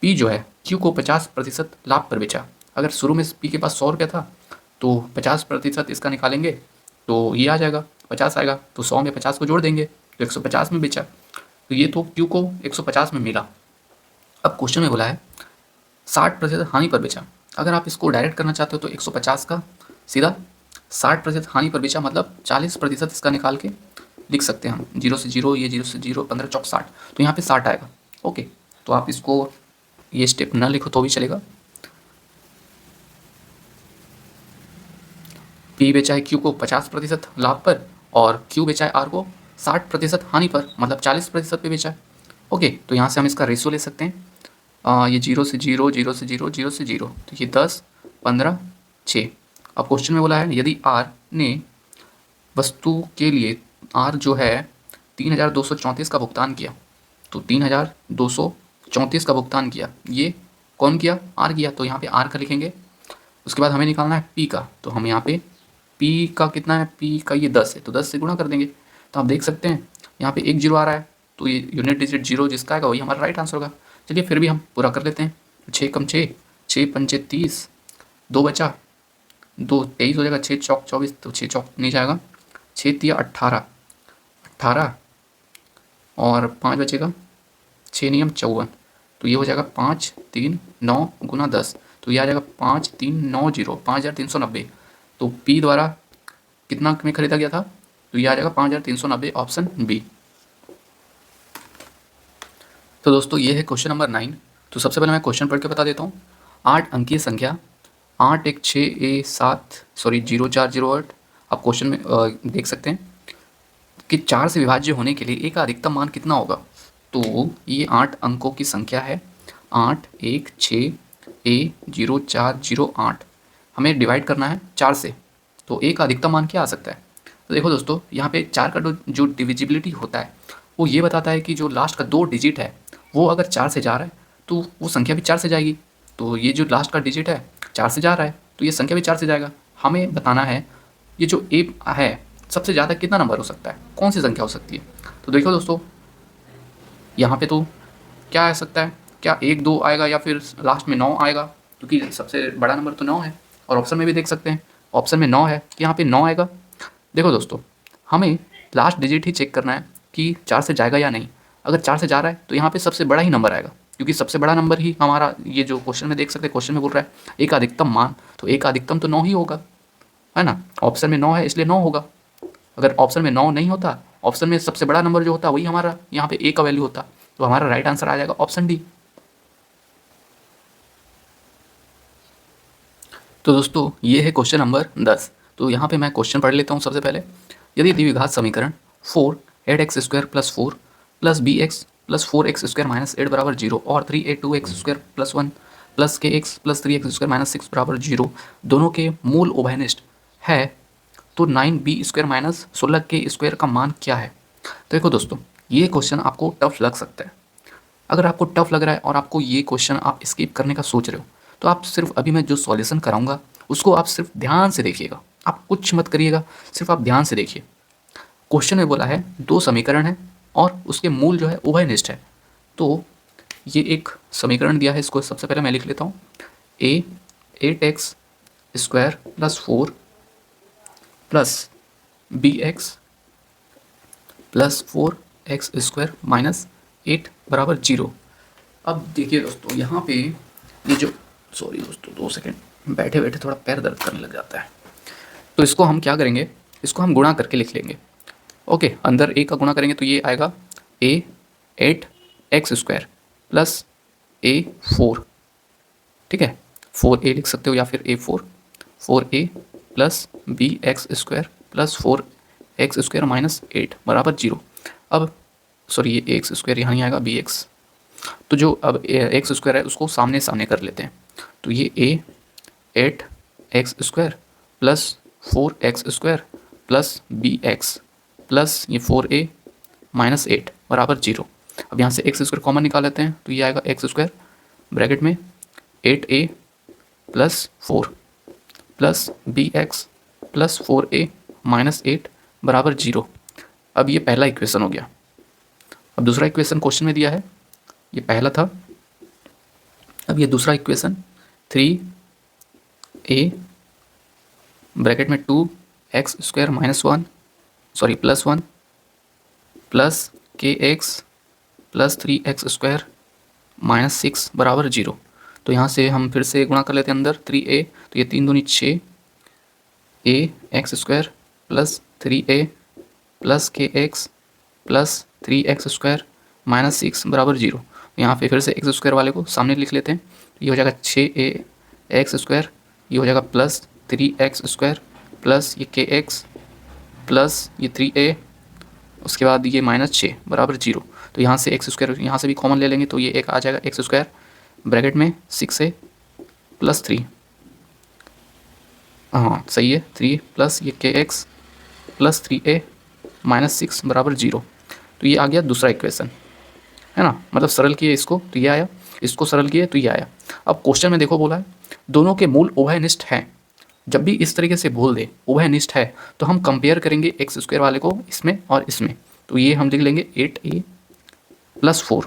P जो है Q को 50% लाभ पर बेचा। अगर शुरू में P के पास 100 रुपया था तो 50% इसका निकालेंगे तो ये आ जाएगा 50 आएगा, तो 100 में 50 को जोड़ देंगे तो 150 में बेचा। तो ये तो Q को 150 में मिला। अब क्वेश्चन में बोला है 60% हानि पर बेचा। अगर आप इसको डायरेक्ट करना चाहते हो तो 150 का सीधा 60% हानि पर बेचा, मतलब 40% इसका निकाल के लिख सकते हैं हम। 0 से 0, ये 0 से 0, 15 चौक 60, तो यहाँ पे 60 आएगा। ओके, तो आप इसको ये स्टेप ना लिखो तो भी चलेगा। P बेचा है Q को 50% लाभ पर और Q बेचा है R को 60% हानि पर, मतलब 40% पे बेचा है। ओके, तो यहाँ से हम इसका रेशियो ले सकते हैं। ये 0 से 0, 0 से 0, 0 से 0, तो ये 10, 15, 6। अब क्वेश्चन में बोला है यदि R ने वस्तु के लिए R जो है 3234 का भुगतान किया, तो 3234 का भुगतान किया, ये कौन किया? R किया, तो यहाँ पे R का लिखेंगे। उसके बाद हमें निकालना है P का, तो हम यहाँ पे P का कितना है? P का ये 10 है, तो 10 से गुणा कर देंगे। तो आप देख सकते हैं यहाँ पे एक 0 आ रहा है, तो ये यूनिट डिजिट 0 जिसका आएगा वही हमारा राइट आंसर होगा। चलिए फिर भी हम पूरा कर लेते हैं। 6 कम 6, 6 पंचे 30, 2 बचा, 2 23 हो जाएगा, 6 चौक 24, तो 6 चौक नहीं जाएगा, 6 तिया 18, 18 और 5 बचेगा, 6 नियम 54, तो ये हो जाएगा 5 3 9 गुना 10, तो ये आ जाएगा 5 3 9 0, 5390। तो P द्वारा कितना में खरीदा गया था? तो ये आ जाएगा 5390, ऑप्शन बी। तो दोस्तों ये है क्वेश्चन नंबर 9। तो सबसे पहले मैं क्वेश्चन पढ़ के बता देता हूँ। 8 अंकीय संख्या 8167 आप क्वेश्चन में देख सकते हैं कि 4 से विभाज्य होने के लिए ए का अधिकतम मान कितना होगा। तो ये 8 अंकों की संख्या है, 8 1 6 A 0408, हमें डिवाइड करना है 4 से, तो ए का अधिकतम मान क्या आ सकता है? तो देखो दोस्तों, यहाँ पे 4 का जो डिविजिबिलिटी होता है वो ये बताता है कि जो लास्ट का 2 डिजिट है वो अगर 4 से जा रहा है तो वो संख्या भी 4 से जाएगी। तो ये जो लास्ट का डिजिट है 4 से जा रहा है तो ये संख्या भी 4 से जाएगा। हमें बताना है ये जो ए है सबसे ज़्यादा कितना नंबर हो सकता है, कौन सी संख्या हो सकती है। तो देखो दोस्तों, यहाँ पे तो क्या आ सकता है, क्या 1 2 आएगा या फिर लास्ट में 9 आएगा, क्योंकि सबसे बड़ा नंबर तो 9 है। और ऑप्शन में भी देख सकते हैं, ऑप्शन में 9 है कि यहाँ पे 9 आएगा। देखो दोस्तों, हमें लास्ट डिजिट ही चेक करना है कि 4 से जाएगा या नहीं। अगर 4 से जा रहा है तो यहाँ पे सबसे बड़ा ही नंबर आएगा, क्योंकि सबसे बड़ा नंबर ही हमारा, ये जो क्वेश्चन में देख सकते हैं, क्वेश्चन में बोल रहा है ए का अधिकतम मान, तो ए का अधिकतम तो 9 ही होगा, है ना। ऑप्शन में 9 है इसलिए 9 होगा। अगर ऑप्शन में 9 नहीं होता, ऑप्शन में सबसे बड़ा नंबर जो होता वही हमारा यहाँ पे ए का वैल्यू होता, तो हमारा राइट आंसर आ जाएगा ऑप्शन डी। तो दोस्तों ये है क्वेश्चन नंबर 10। तो यहाँ पे मैं क्वेश्चन पढ़ लेता हूँ सबसे पहले। यदि द्विघात समीकरण 4 8x² + 4 + bx + 4x² - 8 = 0 और 3a2x² + 1 + kx + 3x² - 6 = 0 दोनों के मूल उभयनिष्ठ है, तो 9b² - 16k² का मान क्या है। तो देखो दोस्तों, ये क्वेश्चन आपको टफ लग सकता है। अगर आपको टफ लग रहा है और आपको ये क्वेश्चन आप स्किप करने का सोच रहे हो, तो आप सिर्फ अभी मैं जो सॉल्यूशन कराऊंगा उसको आप सिर्फ ध्यान से देखिएगा, आप कुछ मत करिएगा, सिर्फ आप ध्यान से देखिए। क्वेश्चन में बोला है 2 समीकरण है और उसके मूल जो है उभयनिष्ठ है। तो ये एक समीकरण दिया है, इसको सबसे पहले मैं लिख लेता हूँ। a 8x² + 4 + bx + 4x² - 8 = 0। अब देखिए दोस्तों, यहाँ पे ये जो, सॉरी दोस्तों 2 सेकेंड, बैठे बैठे थोड़ा पैर दर्द करने लग जाता है। तो इसको हम क्या करेंगे, इसको हम गुणा करके लिख लेंगे। ओके, अंदर ए का गुणा करेंगे तो ये आएगा a 8x² + a4, ठीक है, 4a लिख सकते हो या फिर a4, 4a + bx² + 4x² - 8 = 0। अब सॉरी, ये x² यहाँ नहीं आएगा, bx, तो जो अब x² है उसको सामने सामने कर लेते हैं। तो ये a 8x² + 4x² + bx + ये 4a - 8 = 0। अब यहाँ से x² कॉमन निकाल लेते हैं, तो ये आएगा x² ब्रैकेट में 8a + 4 + bx + 4a - 8 = 0। अब ये पहला इक्वेशन हो गया। अब दूसरा इक्वेशन क्वेश्चन में दिया है, ये पहला था, अब ये दूसरा इक्वेशन 3a ब्रैकेट में 2x² -1 sorry +1 plus kx plus 3x² -6 बराबर 0। तो यहाँ से हम फिर से गुणा कर लेते हैं अंदर 3a, तो ये 3 दूनी 6 ax² plus 3a plus kx plus 3x² -6 बराबर 0। यहाँ पे फिर से x² वाले को सामने लिख लेते हैं, तो ये हो जाएगा 6ax², ये हो जाएगा प्लस 3x² प्लस ये kx प्लस ये 3a, उसके बाद ये -6 बराबर 0। तो यहाँ से x² यहाँ से भी कॉमन ले लेंगे, तो ये एक आ जाएगा x² ब्रैकेट में 6a प्लस 3, हाँ सही है 3 प्लस ये kx प्लस 3a -6 बराबर 0। तो ये आ गया दूसरा इक्वेशन, है ना, मतलब सरल किए इसको तो ये आया, इसको सरल किए तो ये आया। अब क्वेश्चन में देखो बोला है दोनों के मूल उभयनिष्ठ हैं। जब भी इस तरीके से बोल दे उभयनिष्ठ है तो हम कंपेयर करेंगे x² वाले को इसमें और इसमें, तो ये हम लिख लेंगे 8a प्लस 4,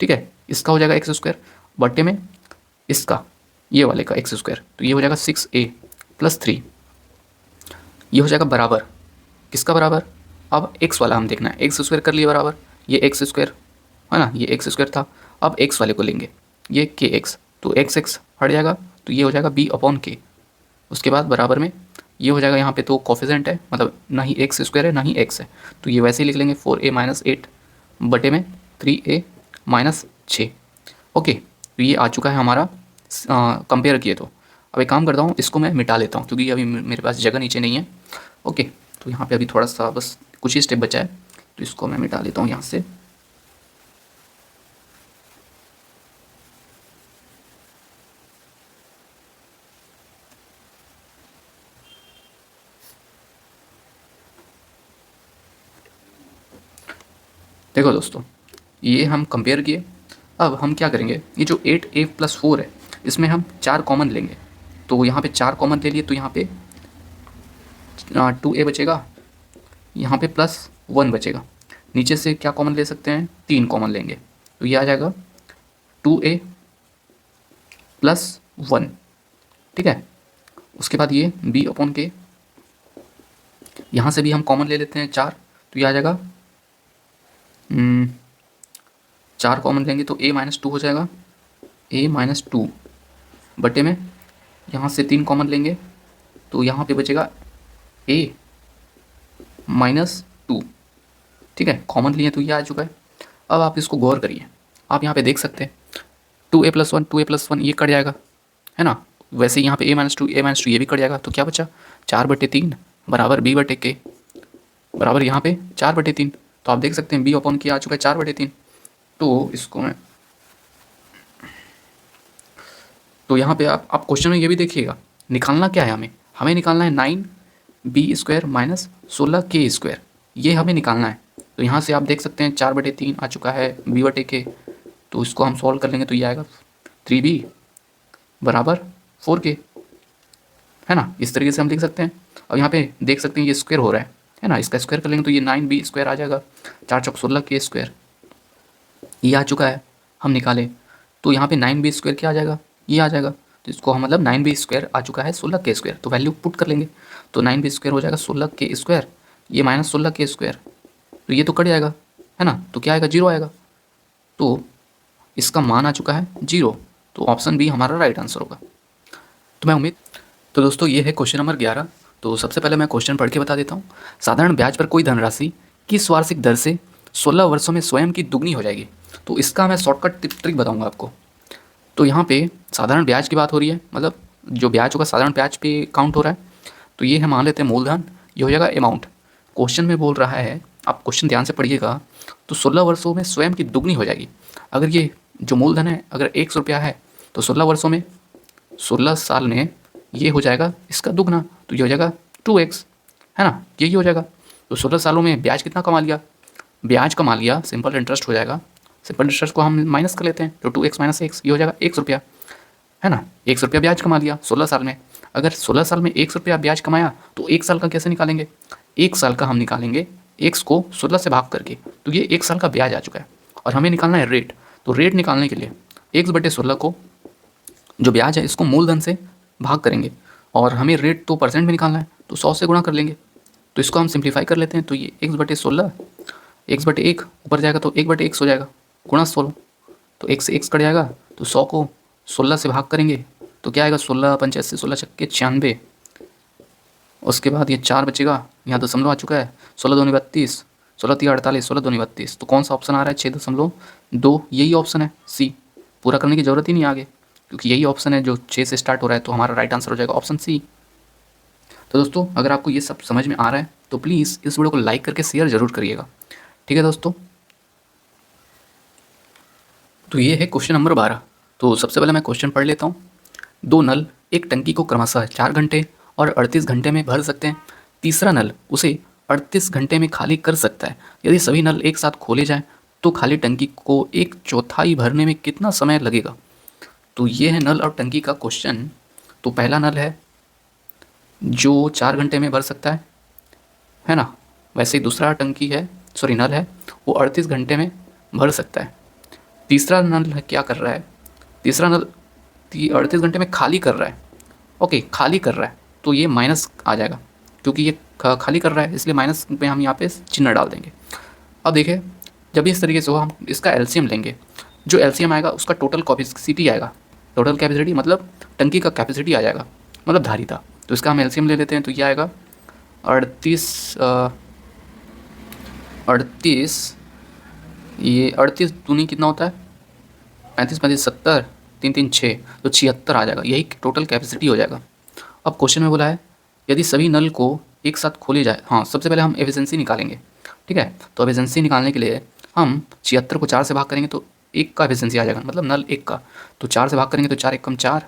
ठीक है, इसका हो जाएगा x² बटे में इसका ये वाले का x², तो ये हो जाएगा 6a प्लस 3, ये हो जाएगा बराबर किसका बराबर, अब x वाला हम देखना है, x² कर लिए बराबर ये x² है ना, ये x² था, अब x वाले को लेंगे ये kx, तो x हट जाएगा तो ये हो जाएगा b/k, उसके बाद बराबर में ये हो जाएगा, यहाँ पे तो कोफिशिएंट है मतलब ना ही x² है ना ही x है, तो ये वैसे ही लिख लेंगे 4a - 8 बटे में 3a -6। ओके, तो ये आ चुका है हमारा कंपेयर किए। तो अब एक काम करता हूँ, इसको मैं मिटा लेता हूँ क्योंकि अभी मेरे पास जगह नीचे नहीं है। ओके, तो यहाँ पे अभी थोड़ा सा बस कुछ ही स्टेप बचा है, तो इसको मैं मिटा लेता हूँ यहाँ से। देखो दोस्तों, ये हम कंपेयर किए, अब हम क्या करेंगे, ये जो 8a + 4 है इसमें हम 4 कॉमन लेंगे, तो यहाँ पे 4 कॉमन ले लिए तो यहाँ पे 2a बचेगा, यहाँ पे +1 बचेगा, नीचे से क्या कॉमन ले सकते हैं, 3 कॉमन लेंगे, तो ये आ जाएगा 2a + 1, ठीक है। उसके बाद ये b/k, यहाँ से भी हम कॉमन ले लेते हैं 4, तो ये आ जाएगा 4 कॉमन लेंगे तो a - 2 हो जाएगा, a - 2 बटे में यहाँ से 3 कॉमन लेंगे तो यहाँ पे बचेगा a - 2, ठीक है, कॉमन लिए तो ये आ चुका है। अब आप इसको गौर करिए, आप यहाँ पे देख सकते हैं 2a + 1 ये कट जाएगा, है ना, वैसे यहाँ पे a - 2 ये भी कट जाएगा, तो क्या बचा 4/3 बराबर b/k बराबर यहाँ पे 4/3, तो आप देख सकते हैं b/k आ चुका है 4/3। तो इसको मैं, तो यहाँ पे आप क्वेश्चन में ये भी देखिएगा, निकालना क्या है, हमें निकालना है 9b² - 16k², ये हमें निकालना है। तो यहाँ से आप देख सकते हैं 4/3 आ चुका है b/k, तो इसको हम सॉल्व कर लेंगे तो ये आएगा 3b बराबर 4k, है ना, इस तरीके से हम लिख सकते हैं। अब यहाँ पे देख सकते हैं ये स्क्वायर हो रहा है ना, इसका स्क्वायर कर लेंगे तो ये 9b² आ जाएगा, 4 × 16k², ये आ चुका है हम निकाले, तो यहाँ पे 9b² क्या आ जाएगा, ये आ जाएगा, तो इसको हम मतलब 9b² आ चुका है 16k², तो वैल्यू पुट कर लेंगे, तो 9b² हो जाएगा 16k², ये -16k², तो ये तो कट जाएगा, है ना, तो क्या आएगा 0 आएगा, तो इसका मान आ चुका है 0, तो ऑप्शन बी हमारा राइट आंसर होगा। तो मैं उम्मीद, तो दोस्तों ये है क्वेश्चन नंबर 11। तो सबसे पहले मैं क्वेश्चन पढ़ के बता देता हूँ। साधारण ब्याज पर कोई धनराशि किस वार्षिक दर से 16 वर्षों में स्वयं की दुगनी हो जाएगी। तो इसका मैं शॉर्टकट ट्रिक बताऊँगा आपको। तो यहाँ पे साधारण ब्याज की बात हो रही है, मतलब जो ब्याज होगा साधारण ब्याज पे काउंट हो रहा है, तो ये है मान लेते हैं मूलधन, ये हो जाएगा अमाउंट। क्वेश्चन में बोल रहा है, आप क्वेश्चन ध्यान से पढ़िएगा, तो 16 वर्षों में स्वयं की दुगनी हो जाएगी। अगर ये जो मूलधन है अगर 100 रुपया है तो 16 वर्षों में 16 साल में ये हो जाएगा इसका दुगना, तो ये हो जाएगा 2x, है ना, यही हो जाएगा। तो 16 सालों में ब्याज कितना कमा लिया, ब्याज कमा लिया, सिंपल इंटरेस्ट हो जाएगा, सिंपल इंटरेस्ट को हम माइनस कर लेते हैं, तो 2x - x ये हो जाएगा 100 रुपया, है ना, 100 रुपया ब्याज कमा लिया 16 साल में। अगर 16 साल में 100 रुपया ब्याज कमाया तो 1 साल का कैसे निकालेंगे, 1 साल का हम निकालेंगे x को 16 से भाग करके, तो ये 1 साल का ब्याज आ चुका है। और हमें निकालना है रेट, तो रेट निकालने के लिए x/16 को जो ब्याज है इसको मूलधन से भाग करेंगे और हमें रेट तो परसेंट में निकालना है, तो 100 से गुणा कर लेंगे। तो इसको हम सिंप्लीफाई कर लेते हैं, तो ये x/16 x/1 ऊपर जाएगा तो 1/x हो जाएगा गुणा 16, तो x से x कट जाएगा, तो 100 को 16 से भाग करेंगे तो क्या आएगा, 16×5 = 16 छक्के 96। उसके बाद ये 4 बचेगा, यहाँ दशमलव आ चुका है, 16×2 = 32, 16×3 = 48, 16×2 = 32। तो कौन सा ऑप्शन आ रहा है, 6.2, यही ऑप्शन है सी। पूरा करने की ज़रूरत ही नहीं आगे, क्योंकि यही ऑप्शन है जो 6 से स्टार्ट हो रहा है, तो हमारा राइट आंसर हो जाएगा ऑप्शन सी। तो दोस्तों अगर आपको ये सब समझ में आ रहा है तो प्लीज़ इस वीडियो को लाइक करके शेयर ज़रूर करिएगा, ठीक है दोस्तों। तो ये है क्वेश्चन नंबर 12। तो सबसे पहले मैं क्वेश्चन पढ़ लेता हूँ। 2 नल एक टंकी को क्रमशः 4 घंटे और 38 घंटे में भर सकते हैं। तीसरा नल उसे 38 घंटे में खाली कर सकता है। यदि सभी नल एक साथ खोले जाएं तो खाली टंकी को 1/4 भरने में कितना समय लगेगा। तो ये है नल और टंकी का क्वेश्चन। तो पहला नल है जो 4 घंटे में भर सकता है ना। वैसे ही दूसरा टंकी है, सॉरी नल है, वो 38 घंटे में भर सकता है। तीसरा नल क्या कर रहा है, तीसरा नल 38 घंटे में खाली कर रहा है। ओके, खाली कर रहा है तो ये माइनस आ जाएगा, क्योंकि ये खाली कर रहा है इसलिए माइनस में हम यहाँ पे चिन्ह डाल देंगे। अब देखिए, जब इस तरीके से हो हम इसका एलसीएम लेंगे। जो एलसीएम आएगा उसका टोटल कैपेसिटी आएगा। टोटल कैपेसिटी मतलब टंकी का कैपेसिटी आ जाएगा, मतलब धारिता। तो इसका हम एलसीएम ले लेते हैं, तो ये आएगा 38, ये 38 दूनी कितना होता है, 35 35 70, 3 3 6, तो 76 आ जाएगा। यही टोटल कैपेसिटी हो जाएगा। अब क्वेश्चन में बोला है यदि सभी नल को एक साथ खोले जाए। हाँ, सबसे पहले हम एफिशिएंसी निकालेंगे, ठीक है। तो एफिशिएंसी निकालने के लिए हम 76 को 4 से भाग करेंगे तो 1 का एफिशिएंसी आ जाएगा, मतलब नल 1 का। तो 4 से भाग करेंगे तो 4 × 4,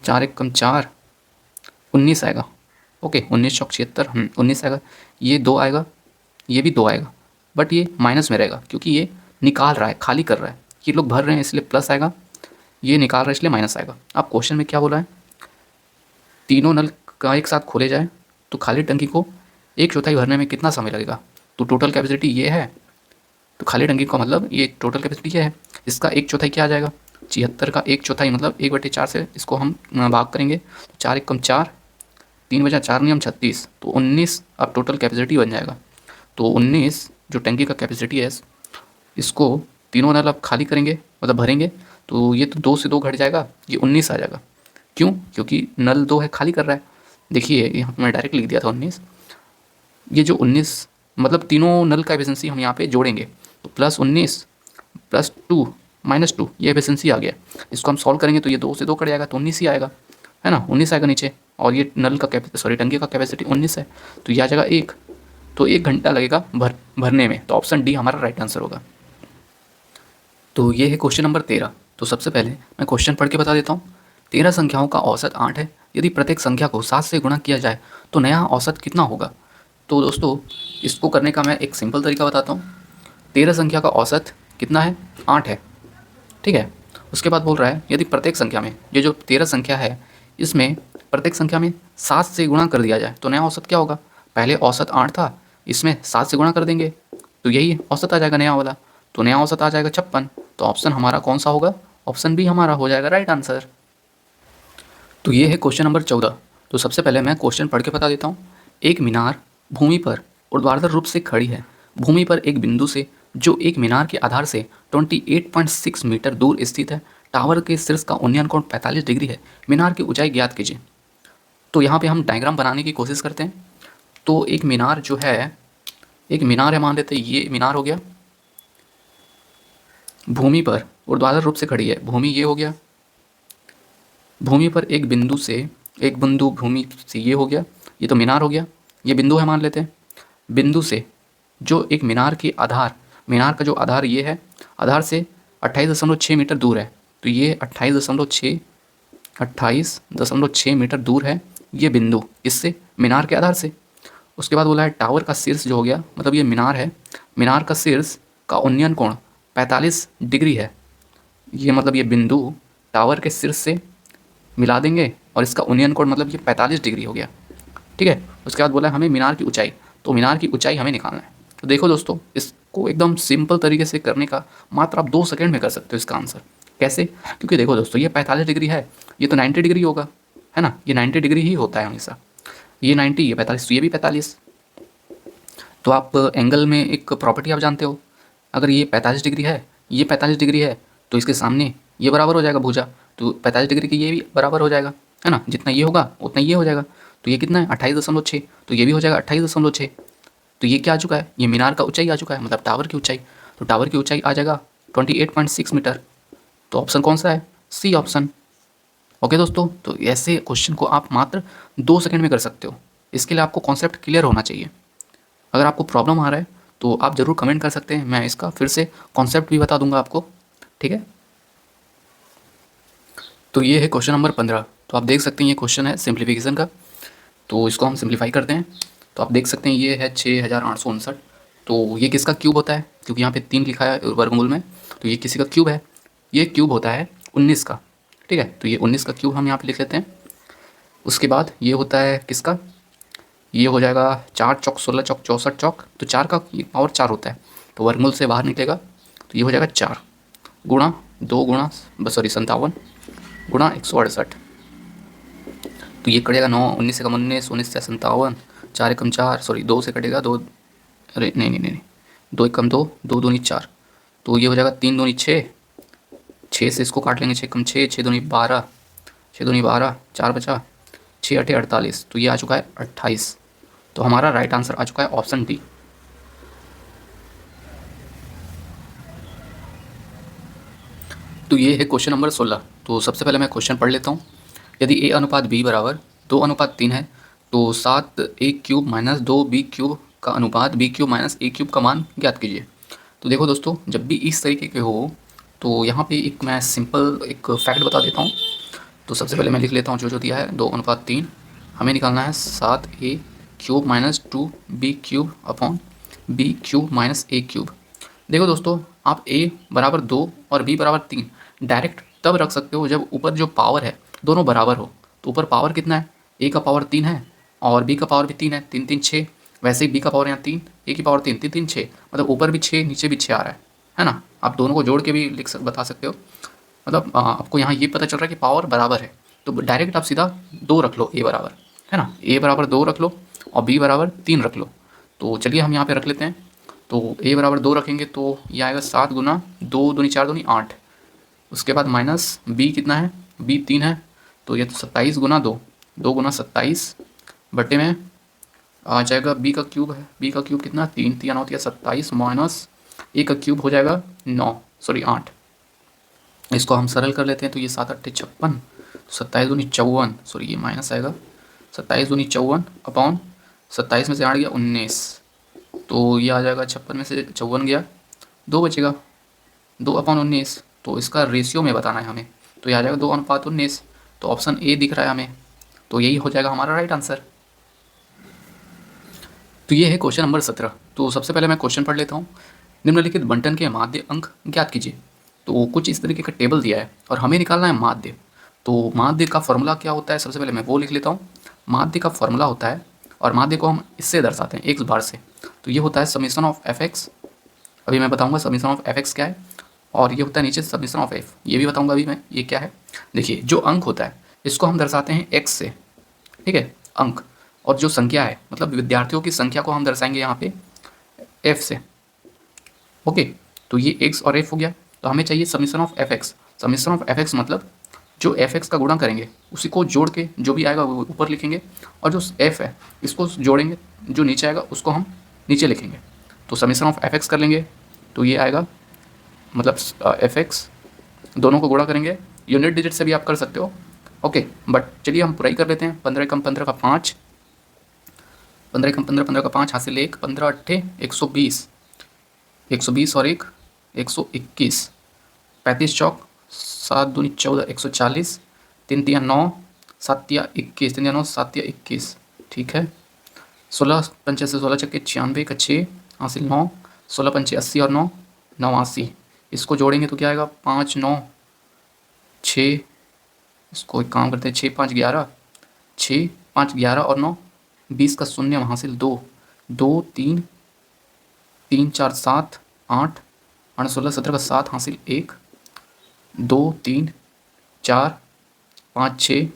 4 × 4 19 आएगा। ओके, 19 × 76, 19 आएगा। ये 2 आएगा, ये भी 2 आएगा, बट ये माइनस में रहेगा क्योंकि ये निकाल रहा है, खाली कर रहा है। ये लोग भर रहे हैं इसलिए प्लस आएगा, ये निकाल रहा है इसलिए माइनस आएगा। अब क्वेश्चन में क्या बोला है, तीनों नल का एक साथ खोले जाए तो खाली टंकी को 1/4 भरने में कितना समय लगेगा। तो टोटल कैपेसिटी ये है, तो खाली टंकी का मतलब ये टोटल कैपेसिटी क्या है, इसका 1/4 क्या आ जाएगा, 76 का 1/4 मतलब 1/4 से इसको हम भाग करेंगे तो 4 × 4, 3/4 नियम 36, तो 19 अब टोटल कैपेसिटी बन जाएगा। तो 19 जो टंकी का कैपेसिटी है, इसको तीनों नल अब खाली करेंगे मतलब भरेंगे, तो ये तो 2 से 2 घट जाएगा, ये 19 आ जाएगा। क्यों, क्योंकि नल 2 है, खाली कर रहा है। देखिए यहाँ मैं डायरेक्ट लिख दिया था 19। ये जो 19 मतलब तीनों नल का एफिशिएंसी हम यहाँ पे जोड़ेंगे, तो +19 +2 -2 ये एफिशिएंसी आ गया। इसको हम सॉल्व करेंगे तो ये 2 से 2 कट जाएगा तो 19 ही आएगा, है ना, 19 आएगा नीचे। और ये नल का टंकी का कैपेसिटी 19 है, तो ये आ जाएगा 1। तो 1 घंटा लगेगा भरने में, तो ऑप्शन डी हमारा राइट आंसर होगा। तो ये है क्वेश्चन नंबर 13। तो सबसे पहले मैं क्वेश्चन पढ़ के बता देता हूँ। 13 संख्याओं का औसत 8 है। यदि प्रत्येक संख्या को 7 से गुणा किया जाए तो नया औसत कितना होगा। तो दोस्तों इसको करने का मैं एक सिंपल तरीका बताता हूँ। 13 संख्या का औसत कितना है, 8 है, ठीक है। उसके बाद बोल रहा है यदि प्रत्येक संख्या में, ये जो 13 संख्या है इसमें प्रत्येक संख्या में 7 से गुणा कर दिया जाए तो नया औसत क्या होगा। पहले औसत 8 था, इसमें 7 से गुणा कर देंगे तो यही औसत आ जाएगा नया वाला, तो नया औसत आ जाएगा 56। तो ऑप्शन हमारा कौन सा होगा, ऑप्शन बी हमारा हो जाएगा राइट आंसर। तो ये है क्वेश्चन नंबर 14। तो सबसे पहले मैं क्वेश्चन पढ़ के बता देता हूँ। एक मीनार भूमि पर ऊर्ध्वाधर रूप से खड़ी है। भूमि पर एक बिंदु से जो एक मीनार के आधार से 28.6 मीटर दूर स्थित है। टावर के शीर्ष का उन्नयन कोण 45 डिग्री है। मीनार की ऊंचाई ज्ञात कीजिए। तो यहाँ पे हम डायग्राम बनाने की कोशिश करते हैं। तो एक मीनार जो है, एक मीनार है, मान लेते हैं ये मीनार हो गया। भूमि पर ऊर्ध्वाधर रूप से खड़ी है, भूमि ये हो गया। भूमि पर एक बिंदु से, एक बिंदु भूमि से ये हो गया, ये तो मीनार हो गया, ये बिंदु है मान लेते हैं। बिंदु से जो एक मीनार के आधार, मीनार का जो आधार ये है, आधार से 28.6 मीटर दूर है। तो ये 28.6 मीटर दूर है ये बिंदु इससे, मीनार के आधार से। उसके बाद बोला है टावर का शीर्ष जो हो गया, मतलब ये मीनार है, मीनार का शीर्ष का उन्नयन कोण 45 डिग्री है। ये मतलब ये बिंदु टावर के शीर्ष से मिला देंगे और इसका उन्नयन कोण मतलब ये 45 डिग्री हो गया, ठीक है। उसके बाद बोला है हमें मीनार की ऊंचाई, तो मीनार की ऊंचाई हमें निकालना है। तो देखो दोस्तों, इसको एकदम सिंपल तरीके से करने का मात्र आप 2 सेकंड में कर सकते हो इसका आंसर, कैसे? क्योंकि देखो दोस्तों, ये 45 डिग्री है, ये तो 90 डिग्री होगा, है ना, ये 90 डिग्री ही होता है हमेशा। ये 90, ये 45, तो ये भी 45। तो आप एंगल में एक प्रॉपर्टी आप जानते हो, अगर ये 45 डिग्री है, ये 45 डिग्री है, तो इसके सामने ये बराबर हो जाएगा भुजा, तो 45 डिग्री की ये भी बराबर हो जाएगा, है ना, जितना ये होगा उतना ये हो जाएगा। तो ये कितना है 28.6, तो ये भी हो जाएगा 28.6। तो ये क्या आ चुका है, ये मीनार का ऊंचाई आ चुका है, मतलब टावर की ऊंचाई। तो टावर की ऊंचाई आ जाएगा 28.6 मीटर। तो ऑप्शन कौन सा है, सी ऑप्शन। ओके दोस्तों, तो ऐसे क्वेश्चन को आप मात्र 2 सेकंड में कर सकते हो। इसके लिए आपको कॉन्सेप्ट क्लियर होना चाहिए। अगर आपको प्रॉब्लम आ रहा है तो आप ज़रूर कमेंट कर सकते हैं, मैं इसका फिर से कॉन्सेप्ट भी बता दूंगा आपको, ठीक है। तो ये है क्वेश्चन नंबर 15। तो आप देख सकते हैं ये क्वेश्चन है सिंप्लीफिकेशन का, तो इसको हम सिंप्लीफाई करते हैं। तो आप देख सकते हैं ये है 6859। तो ये किसका क्यूब होता है, क्योंकि यहाँ पे 3 लिखा है वर्गमूल में, तो ये किसी का क्यूब है। ये क्यूब होता है 19 का, ठीक है। तो ये 19 का क्यूब हम यहाँ पे लिख लेते हैं। उसके बाद ये होता है किसका, ये हो जाएगा 4 चौक 16 चौक 64 चौक, तो 4 का पावर 4 होता है, तो वर्गमूल से बाहर निकलेगा, तो ये हो जाएगा 4 गुणा 2 गुणा 57 गुणा 168। तो ये कटेगा 9, 19 से कम 19, 19 से 57, 4 एकम 4, सॉरी 2 से कटेगा 2, अरे नहीं नहीं नहीं, 2 एकम 2, 2 दूनी 4, तो ये हो जाएगा 3 दूनी 6, 6 से इसको काट लेंगे, 6 कम 6, 6 दूनी 12, 6 दूनी 12, 4 बचा, 6 अठे 48, तो ये आ चुका है 28। तो हमारा राइट आंसर आ चुका है ऑप्शन डी। तो ये है क्वेश्चन नंबर 16। तो सबसे पहले मैं क्वेश्चन पढ़ लेता हूँ। यदि a अनुपात b बराबर 2:3 है, तो 7a cube minus 2b cube का अनुपात b cube minus a cube का मान ज्ञात कीजिए। तो देखो दोस्तों, जब भी इस तरीके के हो तो यहाँ पे एक मैं सिंपल एक फैक्ट बता देता हूँ। तो सबसे पहले मैं लिख लेता हूँ जो दिया है 2:3, हमें निकालना है 7a cube minus 2b cube upon b cube minus a cube. देखो दोस्तों, आप a बराबर 2 और b बराबर 3 डायरेक्ट तब रख सकते हो जब ऊपर जो पावर है दोनों बराबर हो। तो ऊपर पावर कितना है, a का पावर 3 है और b का पावर भी 3 है, 3 3 6। वैसे ही b का पावर यहाँ 3, a की पावर 3, 3 3 6, मतलब ऊपर भी 6 नीचे भी 6 आ रहा है ना। आप दोनों को जोड़ के भी बता सकते हो, मतलब आपको यहाँ ये पता चल रहा है कि पावर बराबर है, तो डायरेक्ट आप सीधा 2 रख लो a बराबर, है ना, a बराबर 2 रख लो और b बराबर 3 रख लो। तो चलिए हम यहाँ पे रख लेते हैं। तो a बराबर 2 रखेंगे तो ये आएगा 7 गुना 2 दूनी 4 दूनी 8। उसके बाद माइनस b कितना है, b 3 है, तो ये तो 27 गुना 2, 2 गुना 27 बटे में आ जाएगा b का क्यूब है, b का क्यूब कितना 3 3 होती है 27 माइनस a का क्यूब हो जाएगा 9, सॉरी 8। इसको हम सरल कर लेते हैं, तो ये 7 8 56, 27 दूनी 54, सॉरी ये माइनस आएगा, 27 दूनी 54 अपॉन 27 में से 8 गया 19, तो ये आ जाएगा 56 में से 54 गया 2 बचेगा, 2/19। तो इसका रेशियो में बताना है हमें, तो ये आ जाएगा 2:19। तो ऑप्शन ए दिख रहा है हमें, तो यही हो जाएगा हमारा राइट आंसर। तो ये है क्वेश्चन नंबर 17। तो सबसे पहले मैं क्वेश्चन पढ़ लेता हूँ। निम्नलिखित बंटन के माध्य अंक ज्ञात कीजिए। तो कुछ इस तरीके का टेबल दिया है और हमें निकालना है माध्य। तो माध्य का फॉर्मूला क्या होता है, सबसे पहले मैं वो लिख लेता हूँ। माध्य का फॉर्मूला होता है, और माध्य को हम इससे दर्शाते हैं x बार से, तो ये होता है समीशन ऑफ fx। अभी मैं बताऊंगा समीशन ऑफ fx क्या है, और ये होता है नीचे समीशन ऑफ f, ये भी बताऊंगा अभी मैं ये क्या है। देखिए, जो अंक होता है इसको हम दर्शाते हैं x से, ठीक है, अंक। और जो संख्या है, मतलब विद्यार्थियों की संख्या को हम दर्शाएंगे यहाँ पे f से। ओके, तो ये x और f हो गया। तो हमें चाहिए summation of fx। Summation of fx मतलब जो fx का गुणा करेंगे उसी को जोड़ के जो भी आएगा वो ऊपर लिखेंगे, और जो f है इसको जोड़ेंगे, जो नीचे आएगा उसको हम नीचे लिखेंगे। तो समीशन ऑफ fx कर लेंगे, तो ये आएगा, मतलब fx दोनों को गुणा करेंगे, यूनिट डिजिट से भी आप कर सकते हो। ओके, बट चलिए हम पूरा ही कर लेते हैं। 15 कम 15 का 5, 15 कम 15, 15 का 5 हासिल 1, 15 अट्ठे 120, 120 और 1 121, 35 चौक 7 दूनी 14, 140, 3 तिया 9, 7 तिया 21, 3 तिया 9, 7 तिया 21, ठीक है। 16 पंचे से 16 चक्के 96 का 6 हासिल 9, 16 पंचे 80 और 9 89। इसको जोड़ेंगे तो क्या आएगा 5 9 6, इसको एक काम करते हैं 6 5 11, 6 5 11 और 9 20 का शून्य हासिल 2, 2 3 3 4 7 8 8 16 17 का 7 हासिल 1, 2 3 4 5 6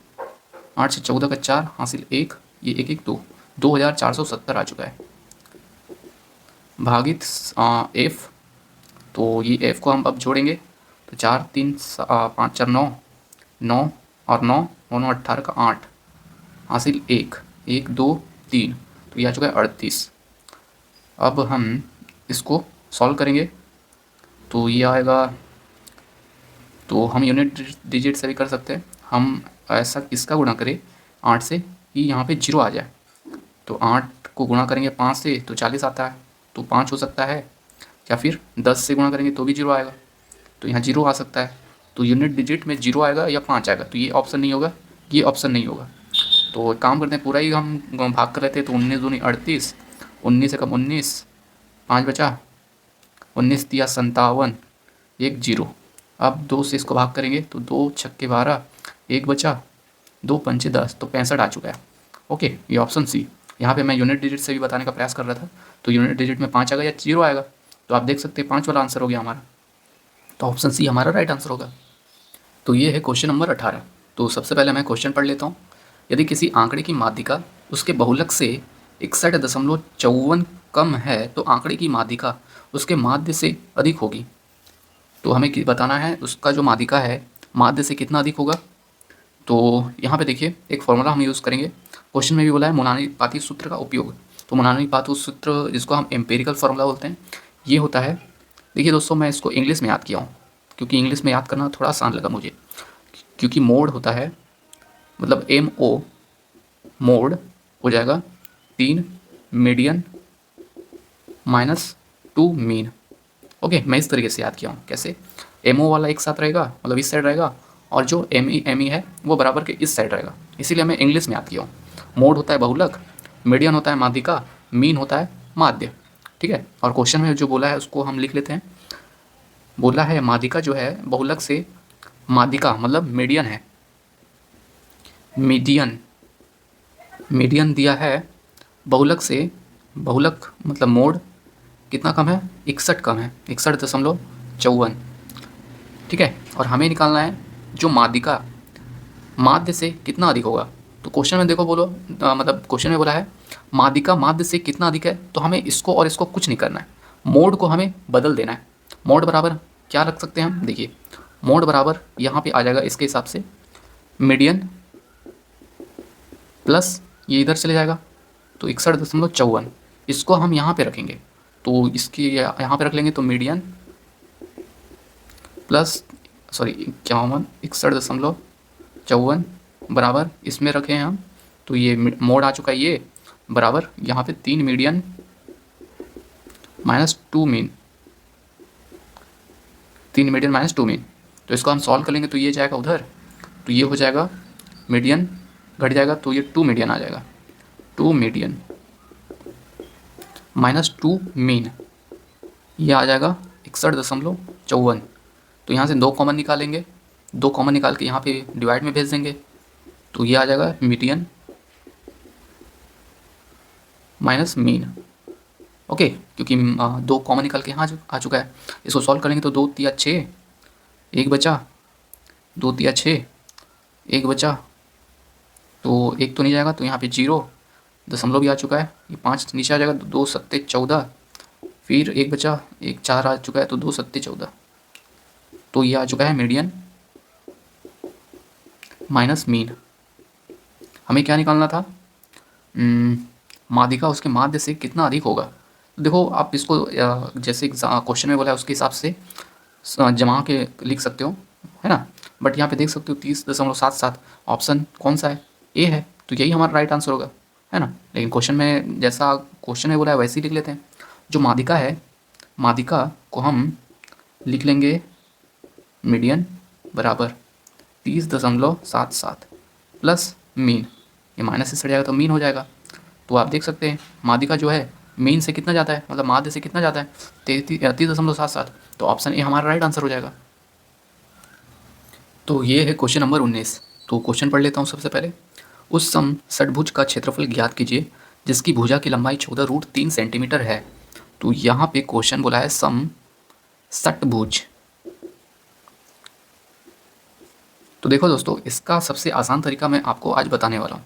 8 से 14 का 4 हासिल 1, ये 1 1 2, 2470 आ चुका है भागित एफ। तो ये एफ को हम अब जोड़ेंगे तो 4 3 5 4 9, 9 और 9 9 18 का 8 हासिल 1 1 2 3, तो ये आ चुका है 38। अब हम इसको सॉल्व करेंगे तो ये आएगा, तो हम यूनिट डिजिट से भी कर सकते हैं। हम ऐसा इसका गुणा करें 8 से कि यहाँ पे 0 आ जाए, तो 8 को गुणा करेंगे 5 से तो 40 आता है, तो 5 हो सकता है, या फिर 10 से गुणा करेंगे तो भी 0 आएगा, तो यहाँ 0 आ सकता है। तो यूनिट डिजिट में 0 आएगा या 5 आएगा, तो ये ऑप्शन नहीं होगा, ये ऑप्शन नहीं होगा। तो एक काम करते हैं, पूरा ही हम भाग कर रहे थे, तो 19 दूनी 38, 19 से कम 19, 5 बचा, 19 दिया 57, 1 0। अब 2 से इसको भाग करेंगे तो 2 छक्के 12, 1 बचा, 2 पंचे 10, तो 65 आ चुका है। ओके, ये ऑप्शन सी। यहाँ पे मैं यूनिट डिजिट से भी बताने का प्रयास कर रहा था, तो यूनिट डिजिट में 5 आएगा या 0 आएगा, तो आप देख सकते हैं 5 वाला आंसर हो गया हमारा, तो ऑप्शन सी हमारा राइट आंसर होगा। तो ये है क्वेश्चन नंबर 18। तो सबसे पहले मैं क्वेश्चन पढ़ लेता हूँ। यदि किसी आंकड़े की माध्यिका उसके बहुलक से 61.54 कम है तो आंकड़े की माध्यिका उसके माध्य से अधिक होगी। तो हमें बताना है उसका जो माध्यिका है माध्य से कितना अधिक होगा। तो यहाँ पे देखिए एक फॉर्मूला हम यूज़ करेंगे, क्वेश्चन में भी बोला है मोनानुपाती सूत्र का उपयोग। तो मोनानुपाती सूत्र जिसको हम एम्पेरिकल फार्मूला बोलते हैं, ये होता है, देखिए दोस्तों मैं इसको इंग्लिश में याद किया हूँ क्योंकि इंग्लिश में याद करना थोड़ा आसान लगा मुझे, क्योंकि मोड होता है, मतलब MO मोड हो जाएगा 3 मीडियन -2 मीन। ओके, मैं इस तरीके से याद किया हूँ। कैसे? MO वाला एक साथ रहेगा, मतलब इस साइड रहेगा, और जो ME है वो बराबर के इस साइड रहेगा, इसीलिए मैं इंग्लिश में याद किया हूँ। मोड होता है बहुलक, मीडियन होता है माध्यिका, मीन होता है माध्य। ठीक है, और क्वेश्चन में जो बोला है उसको हम लिख लेते हैं। बोला है माध्यिका जो है बहुलक से, माध्यिका मतलब मीडियन है, मीडियन मीडियन दिया है बहुलक से, बहुलक मतलब मोड कितना कम है, 61 कम है, 61.54। ठीक है, और हमें निकालना है जो माध्यिका माध्य से कितना अधिक होगा। तो क्वेश्चन में देखो बोलो मतलब क्वेश्चन में बोला है माध्यिका माध्य से कितना अधिक है, तो हमें इसको और इसको कुछ नहीं करना है, मोड को हमें बदल देना है। मोड बराबर क्या रख सकते हैं हम, देखिए मोड बराबर यहाँ पे आ जाएगा इसके हिसाब से मीडियन प्लस ये इधर चले जाएगा, तो 61.54, इसको हम यहाँ पे रखेंगे, तो इसकी यहाँ पे रख लेंगे, तो मीडियन प्लस सॉरी 61.54 बराबर इसमें रखे हैं हम, तो ये मोड आ चुका है, ये बराबर यहाँ पे 3 मीडियन -2 मीन, 3 मीडियन -2 मीन। तो इसको हम सॉल्व कर लेंगे तो ये जाएगा उधर, तो ये हो जाएगा मीडियन घट जाएगा, तो ये 2 मीडियन आ जाएगा, 2 मीडियन -2 मीन, ये आ जाएगा 61.54। तो यहाँ से 2 कॉमन निकालेंगे, 2 कॉमन निकाल के यहाँ पे डिवाइड में भेज देंगे, तो ये आ जाएगा मीडियन माइनस मीन। ओके, क्योंकि 2 कॉमन निकाल के यहाँ आ चुका है, इसको सॉल्व करेंगे तो 2 तिया 6, 1 बचा, 2 तिया 6, 1 बचा, तो 1 तो नहीं जाएगा, तो यहाँ पे 0 दशमलव भी आ चुका है, ये 5 नीचे आ जाएगा, 2 सत्ते 14, फिर 1 बचा, 1 4 आ चुका है, तो 2 सत्ते 14, तो ये आ चुका है मीडियन माइनस मीन। हमें क्या निकालना था, माध्यिका उसके माध्य से कितना अधिक होगा। तो देखो आप इसको जैसे क्वेश्चन में बोला है उसके हिसाब से जमा के लिख सकते हो, है ना, बट यहाँ पे देख सकते हो 30.77 ऑप्शन कौन सा है, ए है, तो यही हमारा राइट आंसर होगा, है ना। लेकिन क्वेश्चन में जैसा क्वेश्चन में बोला है वैसे ही लिख लेते हैं। जो माध्यिका है, माध्यिका को हम लिख लेंगे मीडियन बराबर 30.77 प्लस मीन, ये माइनस से सट जाएगा तो मीन हो जाएगा। तो आप देख सकते हैं माध्यिका जो है मीन से कितना जाता है, मतलब माध्य से कितना जाता है, 30.77, तो ऑप्शन ए हमारा राइट आंसर हो जाएगा। तो ये है क्वेश्चन नंबर 19। तो क्वेश्चन पढ़ लेता हूँ सबसे पहले। उस सम षटभुज का क्षेत्रफल ज्ञात कीजिए जिसकी भुजा की लंबाई 14√3 सेंटीमीटर है। तो यहाँ पे क्वेश्चन बोला है सम षटभुज, तो देखो दोस्तों, इसका सबसे आसान तरीका मैं आपको आज बताने वाला हूँ।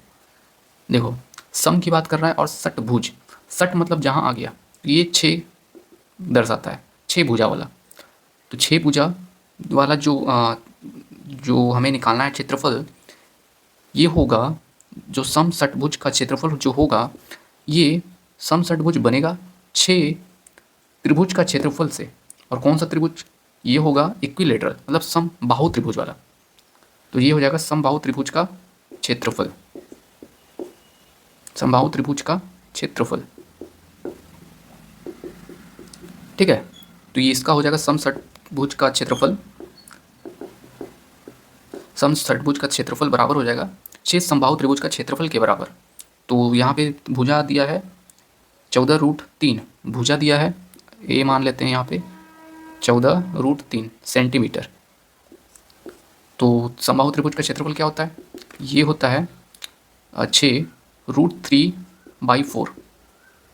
देखो, सम की बात कर रहा है और षटभुज, षट मतलब जहाँ आ गया, तो ये 6 दर्शाता है, 6 भुजा वाला। तो 6 भुजा वाला जो हमें निकालना है क्षेत्रफल, ये होगा जो सम षटभुज का क्षेत्रफल जो होगा, ये सम षटभुज बनेगा 6 त्रिभुज का क्षेत्रफल से। और कौन सा त्रिभुज? ये होगा इक्विलेटरल, मतलब समबाहु त्रिभुज वाला। तो ये हो जाएगा समबाहु त्रिभुज का क्षेत्रफल, समबाहु त्रिभुज का क्षेत्रफल। ठीक है, तो ये इसका हो जाएगा सम षटभुज का क्षेत्रफल, सम षटभुज का क्षेत्रफल बराबर हो जाएगा 6 समबाहु त्रिभुज का क्षेत्रफल के बराबर। तो यहाँ पे भुजा दिया है 14√3, भुजा दिया है, ए मान लेते हैं यहाँ पे 14√3 सेंटीमीटर। तो समबाहु त्रिभुज का क्षेत्रफल क्या होता है? ये होता है 6√3/4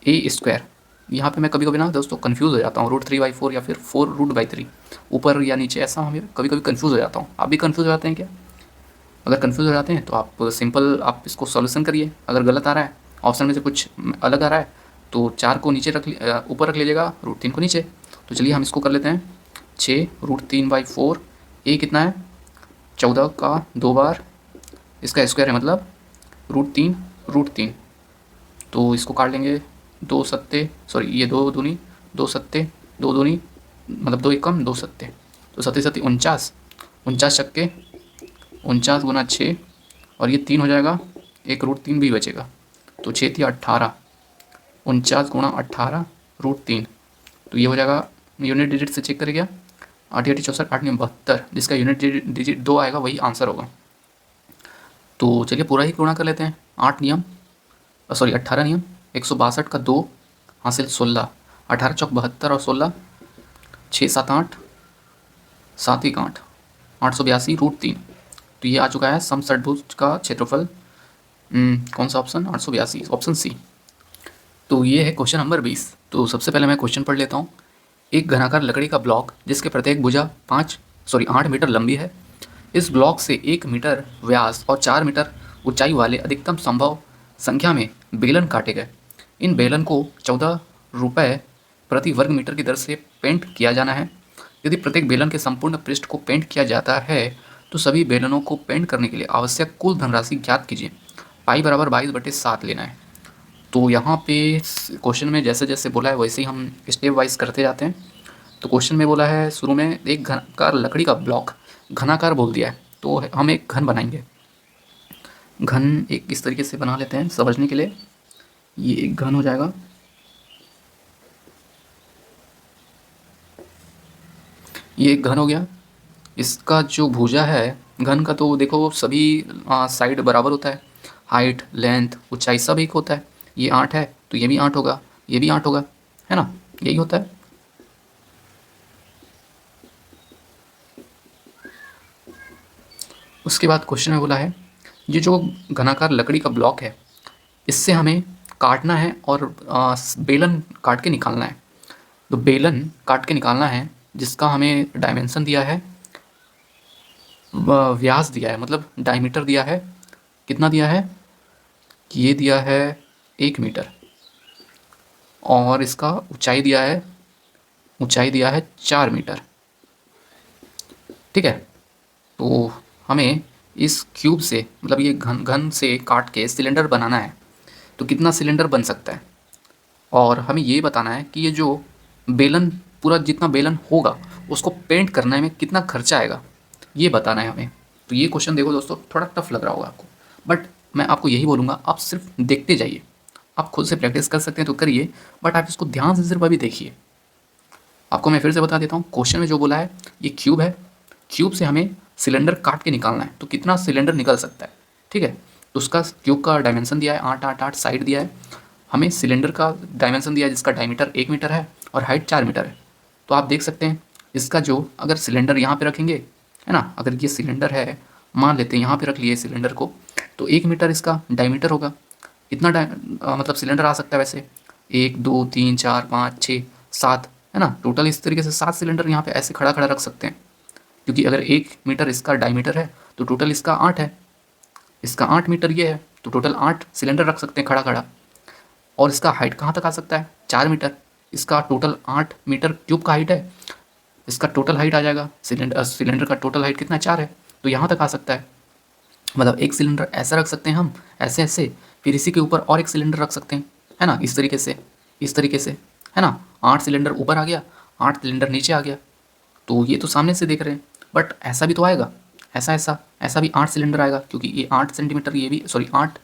ए स्क्वायर। यहाँ पे मैं कभी कभी ना दोस्तों कंफ्यूज हो जाता हूँ, √3/4 या फिर 4√3, ऊपर या नीचे, ऐसा हमें कभी कभी कंफ्यूज हो जाता हूँ। आप भी कंफ्यूज हो जाते हैं क्या? अगर कंफ्यूज हो जाते हैं तो आप सिंपल आप इसको सॉल्यूशन करिए। अगर गलत आ रहा है, ऑप्शन में से कुछ अलग आ रहा है, तो 4 को नीचे ऊपर रख लीजिएगा, √3 को नीचे। तो चलिए हम इसको कर लेते हैं 6√3/4, ए कितना है? 14 का 2 बार, इसका स्क्वायर है मतलब √3। तो इसको काट लेंगे, 2 सत्ते, सॉरी ये 2 दूनी 2 सत्ते, 2 दूनी मतलब 2 एकम 2 सत्ते, तो 7 7 49, 49 छक्के 49 गुना 6, और ये 3 हो जाएगा, एक √3 भी बचेगा, तो 6 थी 18, 49 गुना 18 √3। तो ये हो जाएगा, यूनिट डिजिट से चेक करेगा, 8 8 64 8 9 72, जिसका यूनिट डिजिट 2 आएगा वही आंसर होगा। तो चलिए पूरा ही गुणा कर लेते हैं। 8 नियम, सॉरी 18 नियम, 162 का 2 हासिल 16, 18 चौक 72 और 16, 6 7 8, 7 1 8, 882 √3। तो ये आ चुका है सम षटभुज का क्षेत्रफल। कौन सा ऑप्शन? 882, option C. तो ये है क्वेश्चन नंबर 20। तो सबसे पहले मैं क्वेश्चन पढ़ लेता हूँ। एक घनाकार लकड़ी का ब्लॉक जिसके प्रत्येक भुजा 8 मीटर लंबी है, इस ब्लॉक से 1 मीटर व्यास और 4 मीटर ऊंचाई वाले अधिकतम संभव संख्या में बेलन काटे गए। इन बेलन को 14 रुपये प्रति वर्ग मीटर की दर से पेंट किया जाना है। यदि प्रत्येक बेलन के संपूर्ण पृष्ठ को पेंट किया जाता है तो सभी बेलनों को पेंट करने के लिए आवश्यक कुल धनराशि ज्ञात कीजिए। पाई बराबर 22/7 लेना है। तो यहाँ पे क्वेश्चन में जैसे जैसे बोला है वैसे ही हम स्टेप वाइज करते जाते हैं। तो क्वेश्चन में बोला है शुरू में एक घनाकार लकड़ी का ब्लॉक, घनाकार बोल दिया है, तो हम एक घन बनाएंगे। घन एक इस तरीके से बना लेते हैं समझने के लिए। ये एक घन हो जाएगा, ये एक घन हो गया। इसका जो भुजा है घन का, तो देखो सभी साइड बराबर होता है, हाइट लेंथ ऊंचाई सब एक होता है। ये 8 है तो ये भी 8 होगा, ये भी 8 होगा, है ना, यही होता है। उसके बाद क्वेश्चन में बोला है ये जो घनाकार लकड़ी का ब्लॉक है इससे हमें काटना है और बेलन काट के निकालना है। तो बेलन काट के निकालना है जिसका हमें डायमेंशन दिया है, व्यास दिया है, मतलब डायमीटर दिया है। कितना दिया है? ये दिया है 1 मीटर, और इसका ऊंचाई दिया है, ऊंचाई दिया है 4 मीटर। ठीक है, तो हमें इस क्यूब से, मतलब ये घन घन से काट के सिलेंडर बनाना है। तो कितना सिलेंडर बन सकता है, और हमें ये बताना है कि ये जो बेलन, पूरा जितना बेलन होगा उसको पेंट करने में कितना खर्चा आएगा, ये बताना है हमें। तो ये क्वेश्चन देखो दोस्तों, थोड़ा टफ लग रहा होगा आपको, बट मैं आपको यही बोलूँगा, आप सिर्फ देखते जाइए। आप खुद से प्रैक्टिस कर सकते हैं तो करिए, बट आप इसको ध्यान से सिर्फ अभी देखिए। आपको मैं फिर से बता देता हूँ, क्वेश्चन में जो बोला है ये क्यूब है, क्यूब से हमें सिलेंडर काट के निकालना है। तो कितना सिलेंडर निकल सकता है, ठीक है। तो उसका क्यूब का डायमेंशन दिया है 8 8 8, साइड दिया है। हमें सिलेंडर का डायमेंशन दिया है जिसका डायमीटर 1 मीटर है और हाइट 4 मीटर है। तो आप देख सकते हैं इसका जो, अगर सिलेंडर यहाँ पे रखेंगे, है ना, अगर ये सिलेंडर है, मान लेते हैं यहाँ पे रख लिए सिलेंडर को, तो 1 मीटर इसका डायमीटर होगा। इतना मतलब सिलेंडर आ सकता है वैसे, 1 2 3 4 5 6 7, है ना, टोटल इस तरीके से 7 सिलेंडर यहाँ पे ऐसे खड़ा खड़ा रख सकते हैं। क्योंकि अगर 1 मीटर इसका डायमीटर है तो टोटल इसका 8 है, इसका 8 मीटर ये है, तो टोटल 8 सिलेंडर रख सकते हैं खड़ा खड़ा। और इसका हाइट कहाँ तक आ सकता है, 4 मीटर। इसका टोटल 8 मीटर क्यूब का हाइट है, इसका टोटल हाइट आ जाएगा, सिलेंडर का टोटल हाइट कितना, 4 है, तो यहाँ तक आ सकता है। मतलब एक सिलेंडर ऐसा रख सकते हैं हम, ऐसे ऐसे, फिर इसी के ऊपर और एक सिलेंडर रख सकते हैं, है ना, इस तरीके से, इस तरीके से, है ना। 8 सिलेंडर ऊपर आ गया, 8 सिलेंडर नीचे आ गया। तो ये तो सामने से देख रहे हैं, बट ऐसा भी तो आएगा, ऐसा ऐसा ऐसा भी 8 सिलेंडर आएगा, क्योंकि ये 8 सेंटीमीटर, ये भी सॉरी 8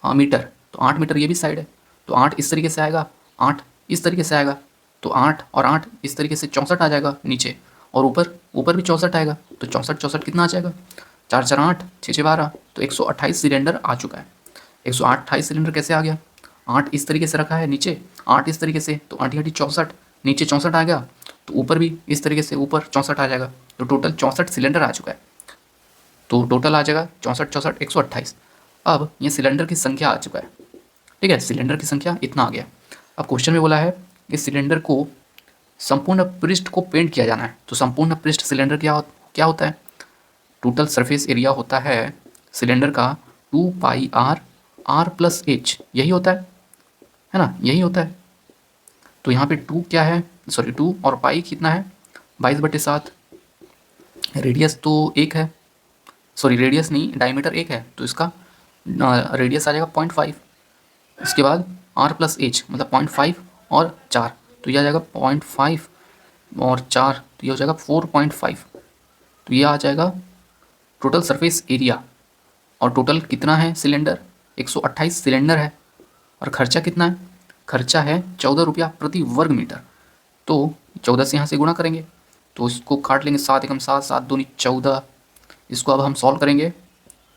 मीटर, तो 8 मीटर ये भी साइड है, तो 8 इस तरीके से आएगा, 8 इस तरीके से आएगा, तो 8 और 8 इस तरीके से 64 आ जाएगा नीचे, और ऊपर ऊपर भी 64 आएगा, तो 64 64 कितना आ जाएगा, 4 4 8, 6 6 12, तो 128 सिलेंडर आ चुका है। 128 सिलेंडर कैसे आ गया, 8 इस तरीके से रखा है नीचे, 8 इस तरीके से, तो 8 8 64, नीचे 64 आ गया, तो ऊपर भी इस तरीके से ऊपर 64 आ जाएगा, तो टोटल 64 सिलेंडर आ चुका है। तो टोटल आ जाएगा 64 64 128। अब ये सिलेंडर की संख्या आ चुका है, ठीक है, सिलेंडर की संख्या इतना आ गया। अब क्वेश्चन में बोला है कि सिलेंडर को संपूर्ण पृष्ठ को पेंट किया जाना है, तो संपूर्ण पृष्ठ सिलेंडर क्या होता है, टोटल सरफेस एरिया होता है सिलेंडर का 2 पाई आर प्लस एच, यही होता है ना, यही होता है। तो यहाँ पे 2 क्या है, सॉरी 2 और पाई कितना है, 22/7। रेडियस तो 1 है, सॉरी रेडियस नहीं, डायमीटर 1 है, तो इसका रेडियस आ जाएगा 0.5। इसके बाद आर प्लस एच मतलब 0.5 और 4, तो ये आ जाएगा 0.5 और 4, तो ये हो जाएगा 4.5। तो ये आ जाएगा टोटल सरफेस एरिया। और टोटल कितना है सिलेंडर, 128 सिलेंडर है। और खर्चा कितना है, खर्चा है 14 रुपया प्रति वर्ग मीटर। तो 14 से यहाँ से गुणा करेंगे, तो इसको काट लेंगे, 7 एकम 7, 7 दूनी 14। इसको अब हम सॉल्व करेंगे,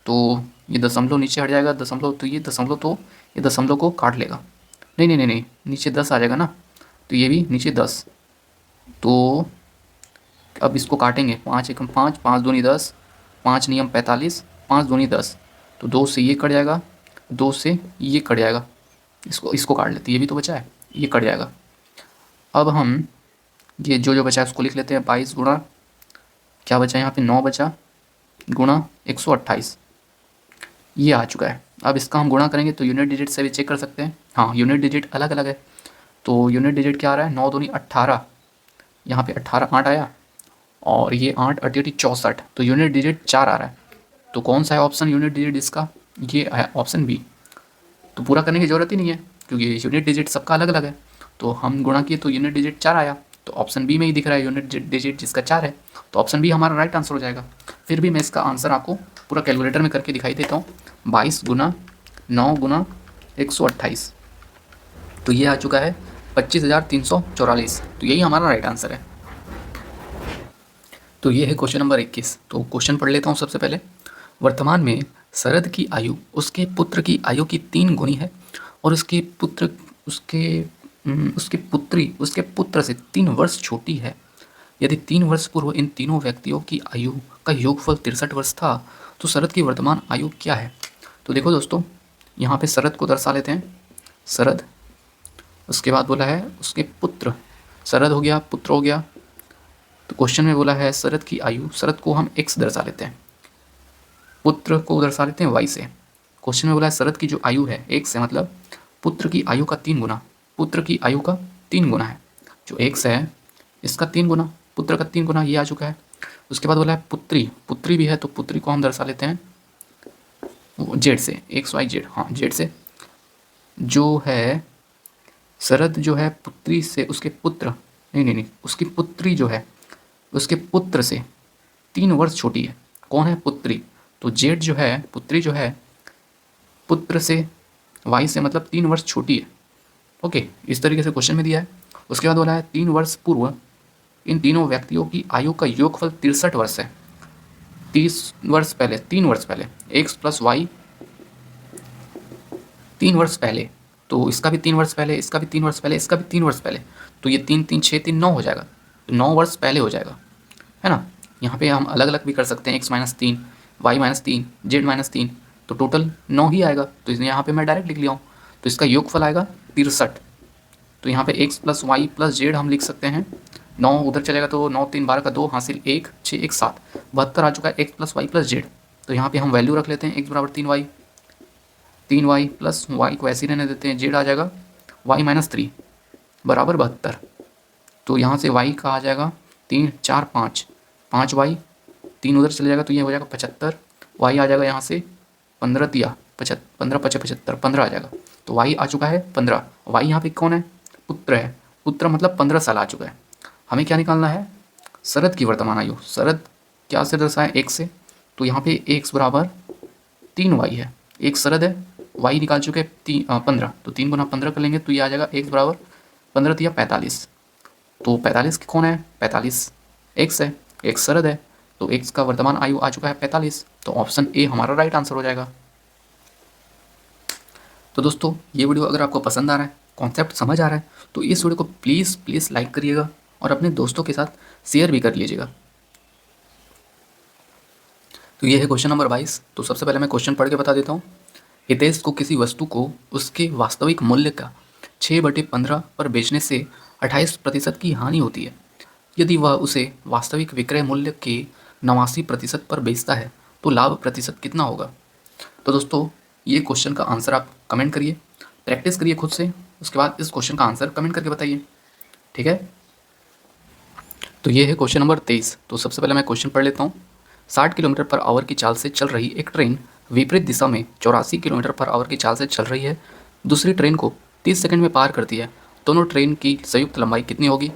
तो ये दशमलव नीचे हट जाएगा, दशमलव, तो ये दशमलव, तो ये दशमलव को काट लेगा, नहीं नहीं नहीं नहीं, नीचे 10 आ जाएगा ना, तो ये भी नीचे 10। तो अब इसको काटेंगे, 5 एकम 5, 5 दूनी 10, 5 नियम 45, 5 दूनी 10, तो 2 से ये कट जाएगा, 2 से ये कट जाएगा, इसको काट लेते, ये भी तो बचा है, ये कट जाएगा। अब हम ये जो बचा है उसको लिख लेते हैं, 22 गुणा क्या बचा यहाँ पे, 9 बचा, गुणा 128, ये आ चुका है। अब इसका हम गुणा करेंगे तो यूनिट डिजिट से भी चेक कर सकते हैं, हाँ यूनिट डिजिट अलग अलग है। तो यूनिट डिजिट क्या आ रहा है, 9 दूनी 18, यहाँ पे 18 8 आया, और ये 8 8 64, तो यूनिट डिजिट 4 आ रहा है। तो कौन सा है ऑप्शन यूनिट डिजिट इसका, ये है ऑप्शन बी। तो पूरा करने की ज़रूरत ही नहीं है, क्योंकि यूनिट डिजिट सबका अलग अलग है। तो हम गुणा किए तो यूनिट डिजिट 4 आया, तो ऑप्शन बी में ही दिख रहा है यूनिट डिजिट जिसका 4 है, तो ऑप्शन बी हमारा राइट आंसर हो जाएगा। फिर भी मैं इसका आंसर आपको पूरा कैलकुलेटर में करके दिखाई देता हूँ, 22 गुना 9 गुना 128, तो ये आ चुका है 25,344, तो यही हमारा राइट आंसर है। तो ये है क्वेश्चन नंबर 21। तो क्वेश्चन पढ़ लेता हूँ सबसे पहले। वर्तमान में शरद की आयु उसके पुत्र की आयु की 3 गुनी है, और उसके पुत्र से 3 वर्ष छोटी है। यदि 3 वर्ष पूर्व इन तीनों व्यक्तियों की आयु का योगफल 63 वर्ष था, तो शरद की वर्तमान आयु क्या है। तो देखो दोस्तों, यहाँ पे शरद को दर्शा लेते हैं, शरद, उसके बाद बोला है उसके पुत्र, शरद हो गया, पुत्र हो गया। तो क्वेश्चन में बोला है शरद की आयु, शरद को हम x दर्शा लेते हैं, पुत्र को दर्शा लेते हैं y से। क्वेश्चन में बोला है शरद की जो आयु है x है, मतलब पुत्र की आयु का 3 गुना, पुत्र की आयु का 3 गुना है, जो x है इसका 3 गुना, पुत्र का 3 गुना, ये आ चुका है। उसके बाद बोला है पुत्री, पुत्री भी है, तो पुत्री को हम दर्शा लेते हैं z से, XYZ, हाँ z से। जो है शरद जो है पुत्री से, उसके पुत्र, नहीं, उसकी पुत्री जो है उसके पुत्र से 3 वर्ष छोटी है। कौन है, पुत्री, तो जेड जो है, पुत्री जो है पुत्र से वाई से मतलब 3 वर्ष छोटी है। ओके, इस तरीके से क्वेश्चन में दिया है। उसके बाद बोला है 3 वर्ष पूर्व इन तीनों व्यक्तियों की आयु का योगफल 63 वर्ष है। 3 वर्ष पहले एक्स प्लस वाई 3 वर्ष पहले, तो इसका भी 3 वर्ष पहले, इसका भी 3 वर्ष पहले, इसका भी 3 वर्ष पहले, तो ये 3 3 6 3 9 हो जाएगा, तो 9 वर्ष पहले हो जाएगा, है ना। यहाँ पे हम अलग अलग भी कर सकते हैं, x-3, y-3, z-3, तो टोटल 9 ही आएगा। तो इसलिए यहाँ पे मैं डायरेक्ट लिख लिया हूँ, तो इसका योगफल आएगा 63। तो यहाँ पे x plus y plus z हम लिख सकते हैं 9 उधर चलेगा तो 9 3 12 का 2 हासिल 1 6 1 7 72 आ चुका है x plus y plus z. तो यहाँ पे हम वैल्यू रख लेते हैं x बराबर 3y प्लस वाई को ऐसे ही रहने देते हैं, जेड आ जाएगा y माइनस 3 बराबर 72। तो यहाँ से y का आ जाएगा 3 4 5 5y, 3 उधर चले जाएगा तो ये हो जाएगा 75, y आ जाएगा यहाँ से 15 तिया 15 5 75 15 आ जाएगा। तो y आ चुका है 15। y यहाँ पे कौन है? पुत्र है। पुत्र मतलब 15 साल आ चुका है। हमें क्या निकालना है? शरद की वर्तमान आयु। शरद क्या से दर्शाए? एक से। तो यहाँ पे x बराबर 3y है, एक शरद है, y निकाल चुके हैं 15, तो 3 गुना 15 कर लेंगे तो ये आ जाएगा x बराबर 15 तिया 45। तो 45 कौन है? 45 x है, एक शरद है, तो x का वर्तमान आयु आ चुका है 45। तो ऑप्शन ए हमारा राइट आंसर हो जाएगा। तो दोस्तों ये वीडियो अगर आपको पसंद आ रहा है, कॉन्सेप्ट समझ आ रहा है, तो इस वीडियो को प्लीज़ लाइक करिएगा और अपने दोस्तों के साथ शेयर भी कर लीजिएगा। तो ये है क्वेश्चन नंबर 22। तो सबसे पहले मैं क्वेश्चन पढ़ के बता देता हूँ। हितेश को किसी वस्तु को उसके वास्तविक मूल्य का 6/15 पर बेचने से 28% की हानि होती है। यदि वह उसे वास्तविक विक्रय मूल्य के 89% पर बेचता है तो लाभ प्रतिशत कितना होगा? तो दोस्तों ये क्वेश्चन का आंसर आप कमेंट करिए, प्रैक्टिस करिए खुद से, उसके बाद इस क्वेश्चन का आंसर कमेंट करके बताइए, ठीक है। तो ये है क्वेश्चन नंबर 23। तो सबसे पहले मैं क्वेश्चन पढ़ लेता हूँ। 60 किलोमीटर पर आवर की चाल से चल रही एक ट्रेन विपरीत दिशा में 84 किलोमीटर पर आवर की चाल से चल रही है। दूसरी ट्रेन को 30 सेकंड में पार करती है। दोनों ट्रेन की संयुक्त लंबाई कितनी होगी?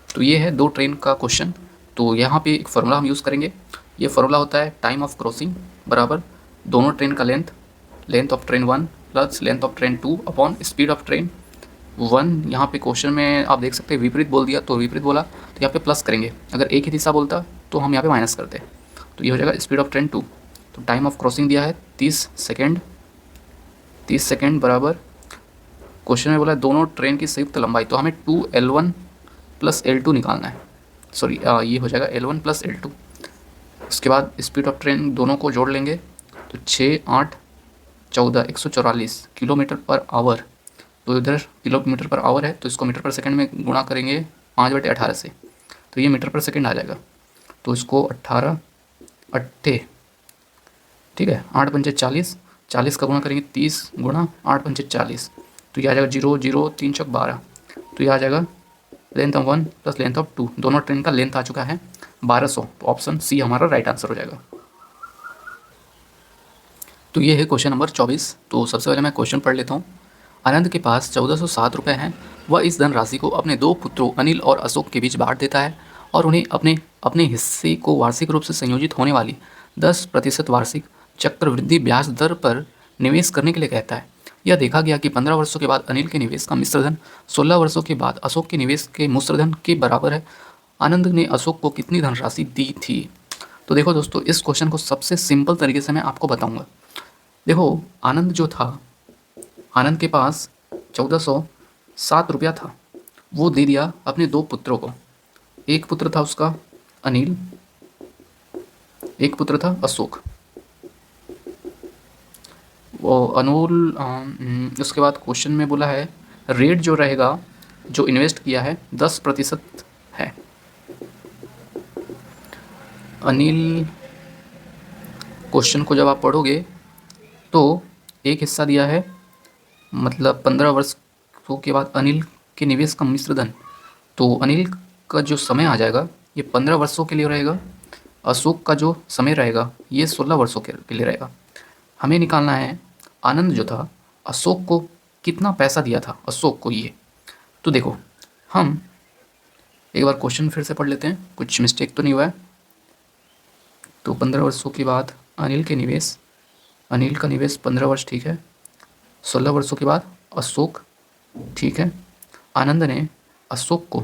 तो ये है दो ट्रेन का क्वेश्चन। तो यहाँ पे एक फार्मूला हम यूज़ करेंगे। ये फार्मूला होता है टाइम ऑफ क्रॉसिंग बराबर दोनों ट्रेन का length of train 1 plus length of train 2 upon speed of train 1। यहाँ पे क्वेश्चन में आप देख सकते हैं विपरीत बोल दिया तो विपरीत बोला, तो यहाँ पे प्लस करेंगे। अगर एक ही दिशा बोलता तो हम यहाँ पे माइनस करते। तो ये हो जाएगा स्पीड ऑफ ट्रेन 2। तो टाइम ऑफ क्रॉसिंग दिया है 30 सेकेंड बराबर क्वेश्चन में बोला है दोनों ट्रेन की संयुक्त लंबाई, तो हमें 2L1 प्लस L2 निकालना है। सॉरी ये हो जाएगा L1 प्लस L2। उसके बाद स्पीड ऑफ ट्रेन दोनों को जोड़ लेंगे तो 6 8 14 144 किलोमीटर पर आवर। तो इधर किलोमीटर पर आवर है तो इसको मीटर पर सेकंड में गुणा करेंगे 5/18 से, तो ये मीटर पर सेकंड आ जाएगा। तो इसको 18 अट्ठे, ठीक है, 8 पंचे 40, 40 का गुणा करेंगे 30 गुणा 8 पंचे 40, तो ये आ जाएगा 0 0 3 चौक 12। तो ये आ जाएगा length of 1 plus length of 2, दोनों ट्रेन का लेंथ आ चुका है 1200। तो ऑप्शन सी हमारा राइट आंसर हो जाएगा। तो ये है क्वेश्चन नंबर 24। तो सबसे पहले मैं क्वेश्चन पढ़ लेता हूँ। आनंद के पास 1407 रुपये हैं। वह इस धनराशि को अपने दो पुत्रों अनिल और अशोक के बीच बांट देता है और उन्हें अपने हिस्से को वार्षिक रूप से संयोजित होने वाली 10% वार्षिक चक्रवृद्धि ब्याज दर पर निवेश करने के लिए कहता है। यह देखा गया कि 15 वर्षों के बाद अनिल के निवेश का मिश्रधन 16 वर्षों के बाद अशोक के निवेश के मिश्रधन के बराबर है। आनंद ने अशोक को कितनी धनराशि दी थी? तो देखो दोस्तों इस क्वेश्चन को सबसे सिंपल तरीके से मैं आपको बताऊंगा। देखो आनंद जो था, आनंद के पास 1407 रुपया था, वो दे दिया अपने दो पुत्रों को। एक पुत्र था उसका अनिल, एक पुत्र था अशोक। वो अनूल उसके बाद क्वेश्चन में बोला है रेट जो रहेगा जो इन्वेस्ट किया है 10% है। अनिल क्वेश्चन को जब आप पढ़ोगे तो एक हिस्सा दिया है, मतलब 15 वर्षों के बाद अनिल के निवेश का मिश्रधन। तो अनिल का जो समय आ जाएगा ये 15 वर्षों के लिए रहेगा, अशोक का जो समय रहेगा ये 16 वर्षों के लिए रहेगा। हमें निकालना है आनंद जो था अशोक को कितना पैसा दिया था अशोक को ये। तो देखो हम एक बार क्वेश्चन फिर से पढ़ लेते हैं, कुछ मिस्टेक तो नहीं हुआ है। तो 15 वर्षों के बाद अनिल का निवेश 15 वर्ष, ठीक है। 16 वर्षों के बाद अशोक, ठीक है। आनंद ने अशोक को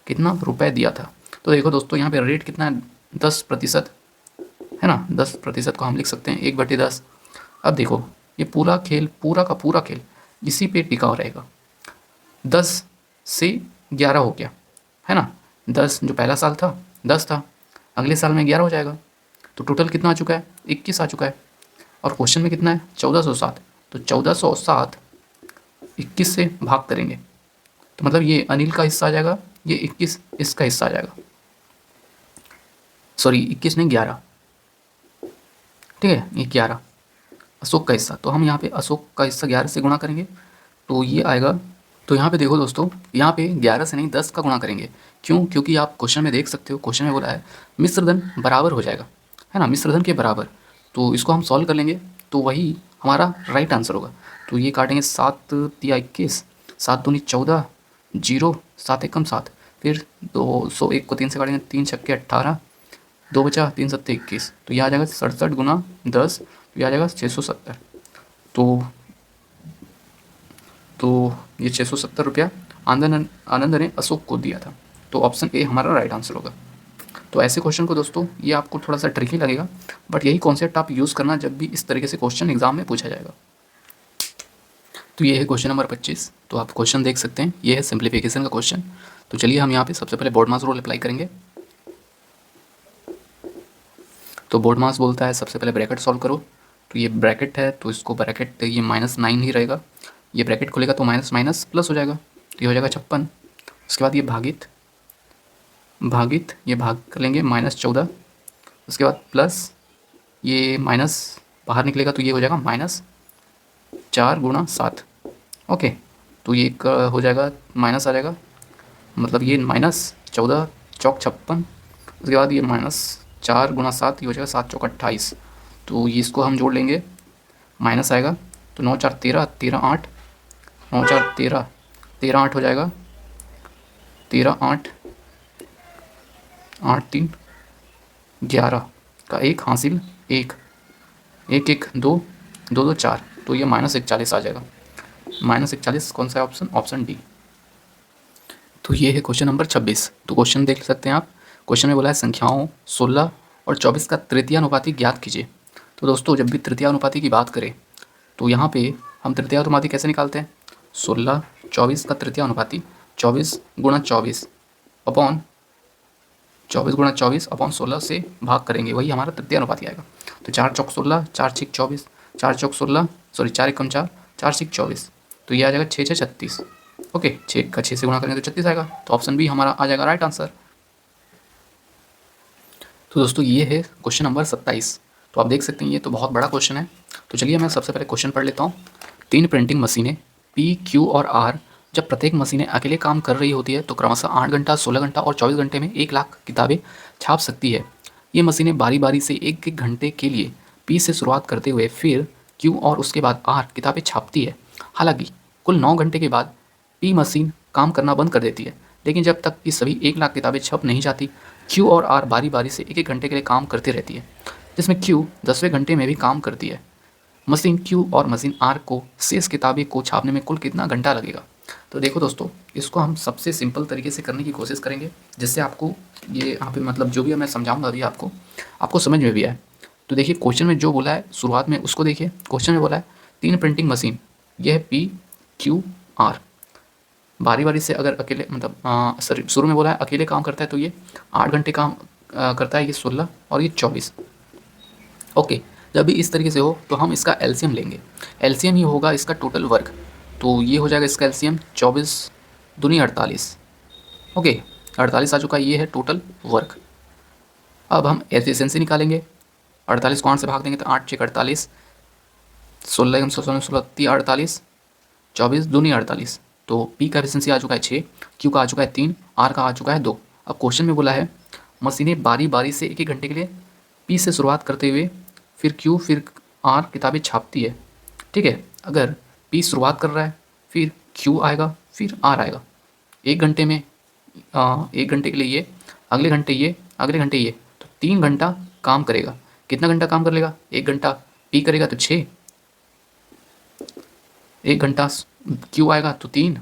कितना रुपए दिया था? तो देखो दोस्तों यहाँ पे रेट कितना है 10% है ना, 10% को हम लिख सकते हैं 1/10। अब देखो ये पूरा का पूरा खेल इसी पे टिका रहेगा। 10 से 11 हो गया है ना, 10 जो पहला साल था 10 था, अगले साल में 11 हो जाएगा। तो टोटल कितना आ चुका है 21 आ चुका है। और क्वेश्चन में कितना है 1407, तो 1407 21 से भाग करेंगे तो मतलब ये अनिल का हिस्सा आ जाएगा ये 21 इसका हिस्सा आ जाएगा, सॉरी 21 नहीं 11, ठीक है, ये 11 अशोक का हिस्सा। तो हम यहाँ पे अशोक का हिस्सा 11 से गुणा करेंगे तो ये आएगा। तो यहाँ पे देखो दोस्तों, यहाँ पे 11 से नहीं 10 का गुणा करेंगे। क्यों? क्योंकि आप क्वेश्चन में देख सकते हो, क्वेश्चन में बोला है मिश्रधन बराबर हो जाएगा, है ना, मिश्रधन के बराबर। तो इसको हम सॉल्व कर लेंगे तो वही हमारा राइट आंसर होगा। तो ये काटेंगे 7 तिया 21, 7 दूनी 14, 0 7 एकम 7, फिर 201 को 3 से काटेंगे, 3 छक्के 18, 2 बचा 3 सत्ते 21, तो ये आ जाएगा 67 गुना 10, तो ये आ जाएगा 670। तो ये 670 रुपया आनंद ने अशोक को दिया था। तो ऑप्शन ए हमारा राइट आंसर होगा। तो ऐसे क्वेश्चन को दोस्तों, ये आपको थोड़ा सा ट्रिकी लगेगा, बट यही कॉन्सेप्ट आप यूज़ करना जब भी इस तरीके से क्वेश्चन एग्जाम में पूछा जाएगा। तो ये है क्वेश्चन नंबर 25। तो आप क्वेश्चन देख सकते हैं, ये है सिंप्लीफिकेशन का क्वेश्चन। तो चलिए हम यहाँ पे सबसे पहले बोर्ड मास रूल अप्लाई करेंगे। तो बोर्ड मास बोलता है सबसे पहले ब्रैकेट सॉल्व करो। तो ये ब्रैकेट है तो इसको ब्रैकेट ये -9 ही रहेगा, ये ब्रैकेट खुलेगा तो माइनस माइनस प्लस हो जाएगा, तो ये हो जाएगा 56। उसके बाद ये भागित ये भाग कर लेंगे -14, उसके बाद प्लस ये माइनस बाहर निकलेगा तो ये हो जाएगा -4 गुणा 7। ओके, तो ये हो जाएगा माइनस आ जाएगा, मतलब ये -14 चौक 56, उसके बाद ये -4 गुणा 7, ये हो जाएगा 7 चौक 28। तो ये इसको हम जोड़ लेंगे, माइनस आएगा तो 9 4 13, 13 8, 9 4 13, 13 8 हो जाएगा, 13 8, 8 3 11 का 1 हासिल 1, 1 1 2, 2 2 4, तो ये -41 आ जाएगा। -41 कौन सा है ऑप्शन? Option D. तो ये है क्वेश्चन नंबर 26। तो क्वेश्चन देख सकते हैं आप, क्वेश्चन में बोला है संख्याओं 16 और 24 का तृतीयानुपाती ज्ञात कीजिए। तो दोस्तों जब भी तृतीयानुपाती की बात करें तो यहाँ पे हम तृतीयानुपाती कैसे निकालते हैं? 16 24 का तृतीयानुपाती 24 गुणा 24 अपॉन 16 से भाग करेंगे, वही हमारा तृतीयानुपाती आएगा। तो 4 चौक 16, 4 6 24, 4 चौक 16, सॉरी 4 एकम 4, 4 6 24, तो ये आ जाएगा 6 6 36। ओके, 6 का 6 से गुणा करेंगे तो 36 आएगा, तो ऑप्शन बी हमारा आ जाएगा राइट आंसर। तो दोस्तों ये है क्वेश्चन नंबर 27। तो आप देख सकते हैं ये तो बहुत बड़ा क्वेश्चन है। तो चलिए मैं सबसे पहले क्वेश्चन पढ़ लेता हूँ। 3 प्रिंटिंग मशीनें P, Q और R जब प्रत्येक मशीनें अकेले काम कर रही होती है तो क्रमशः 8 घंटा, 16 घंटा और 24 घंटे में 1 लाख किताबें छाप सकती है। ये मशीनें बारी बारी से एक एक घंटे के लिए P से शुरुआत करते हुए फिर Q और उसके बाद R किताबें छापती है। हालांकि कुल 9 घंटे के बाद P मशीन काम करना बंद कर देती है, लेकिन जब तक कि सभी 1 लाख किताबें छप नहीं जाती, Q और R बारी बारी से एक एक घंटे के लिए काम करती रहती है, जिसमें Q 10वें घंटे में भी काम करती है। मशीन Q और मशीन R को शेष किताबें को छापने में कुल कितना घंटा लगेगा? तो देखो दोस्तों, इसको हम सबसे सिंपल तरीके से करने की कोशिश करेंगे, जिससे आपको ये यहाँ पे मतलब जो भी मैं समझाऊंगा अभी आपको समझ में भी आए। तो देखिए क्वेश्चन में जो बोला है शुरुआत में उसको देखिए। क्वेश्चन में बोला है 3 प्रिंटिंग मशीन, यह है P Q R, बारी बारी से अगर अकेले मतलब सॉरी शुरू में बोला है अकेले काम करता है तो ये 8 घंटे काम करता है, ये 16 और ये 24। ओके, जब भी इस तरीके से हो तो हम इसका एलसीएम लेंगे, एलसीएम ही होगा इसका टोटल वर्क। तो ये हो जाएगा इसका एलसीएम 24 दूनी 48। ओके, 48 आ चुका है, ये है टोटल वर्क। अब हम एफिशिएंसी निकालेंगे, 48 को 8 से भाग देंगे तो 8 6 48, 16 16 16 48, 24 दूनी 48। तो पी का एफिशिएंसी आ चुका है 6, क्यू का आ चुका है 3, आर का आ चुका है 2। अब क्वेश्चन में बोला है मशीनें बारी बारी से एक एक घंटे के लिए पी से शुरुआत करते हुए फिर क्यू फिर आर किताबें छापती है। ठीक है, अगर पी शुरुआत कर रहा है फिर क्यू आएगा फिर आर आएगा, एक घंटे में 1 घंटे के लिए ये, अगले घंटे ये, अगले घंटे ये, तो 3 घंटा काम करेगा। कितना घंटा काम कर लेगा? 1 घंटा पी करेगा तो 6, 1 घंटा क्यू आएगा तो 3,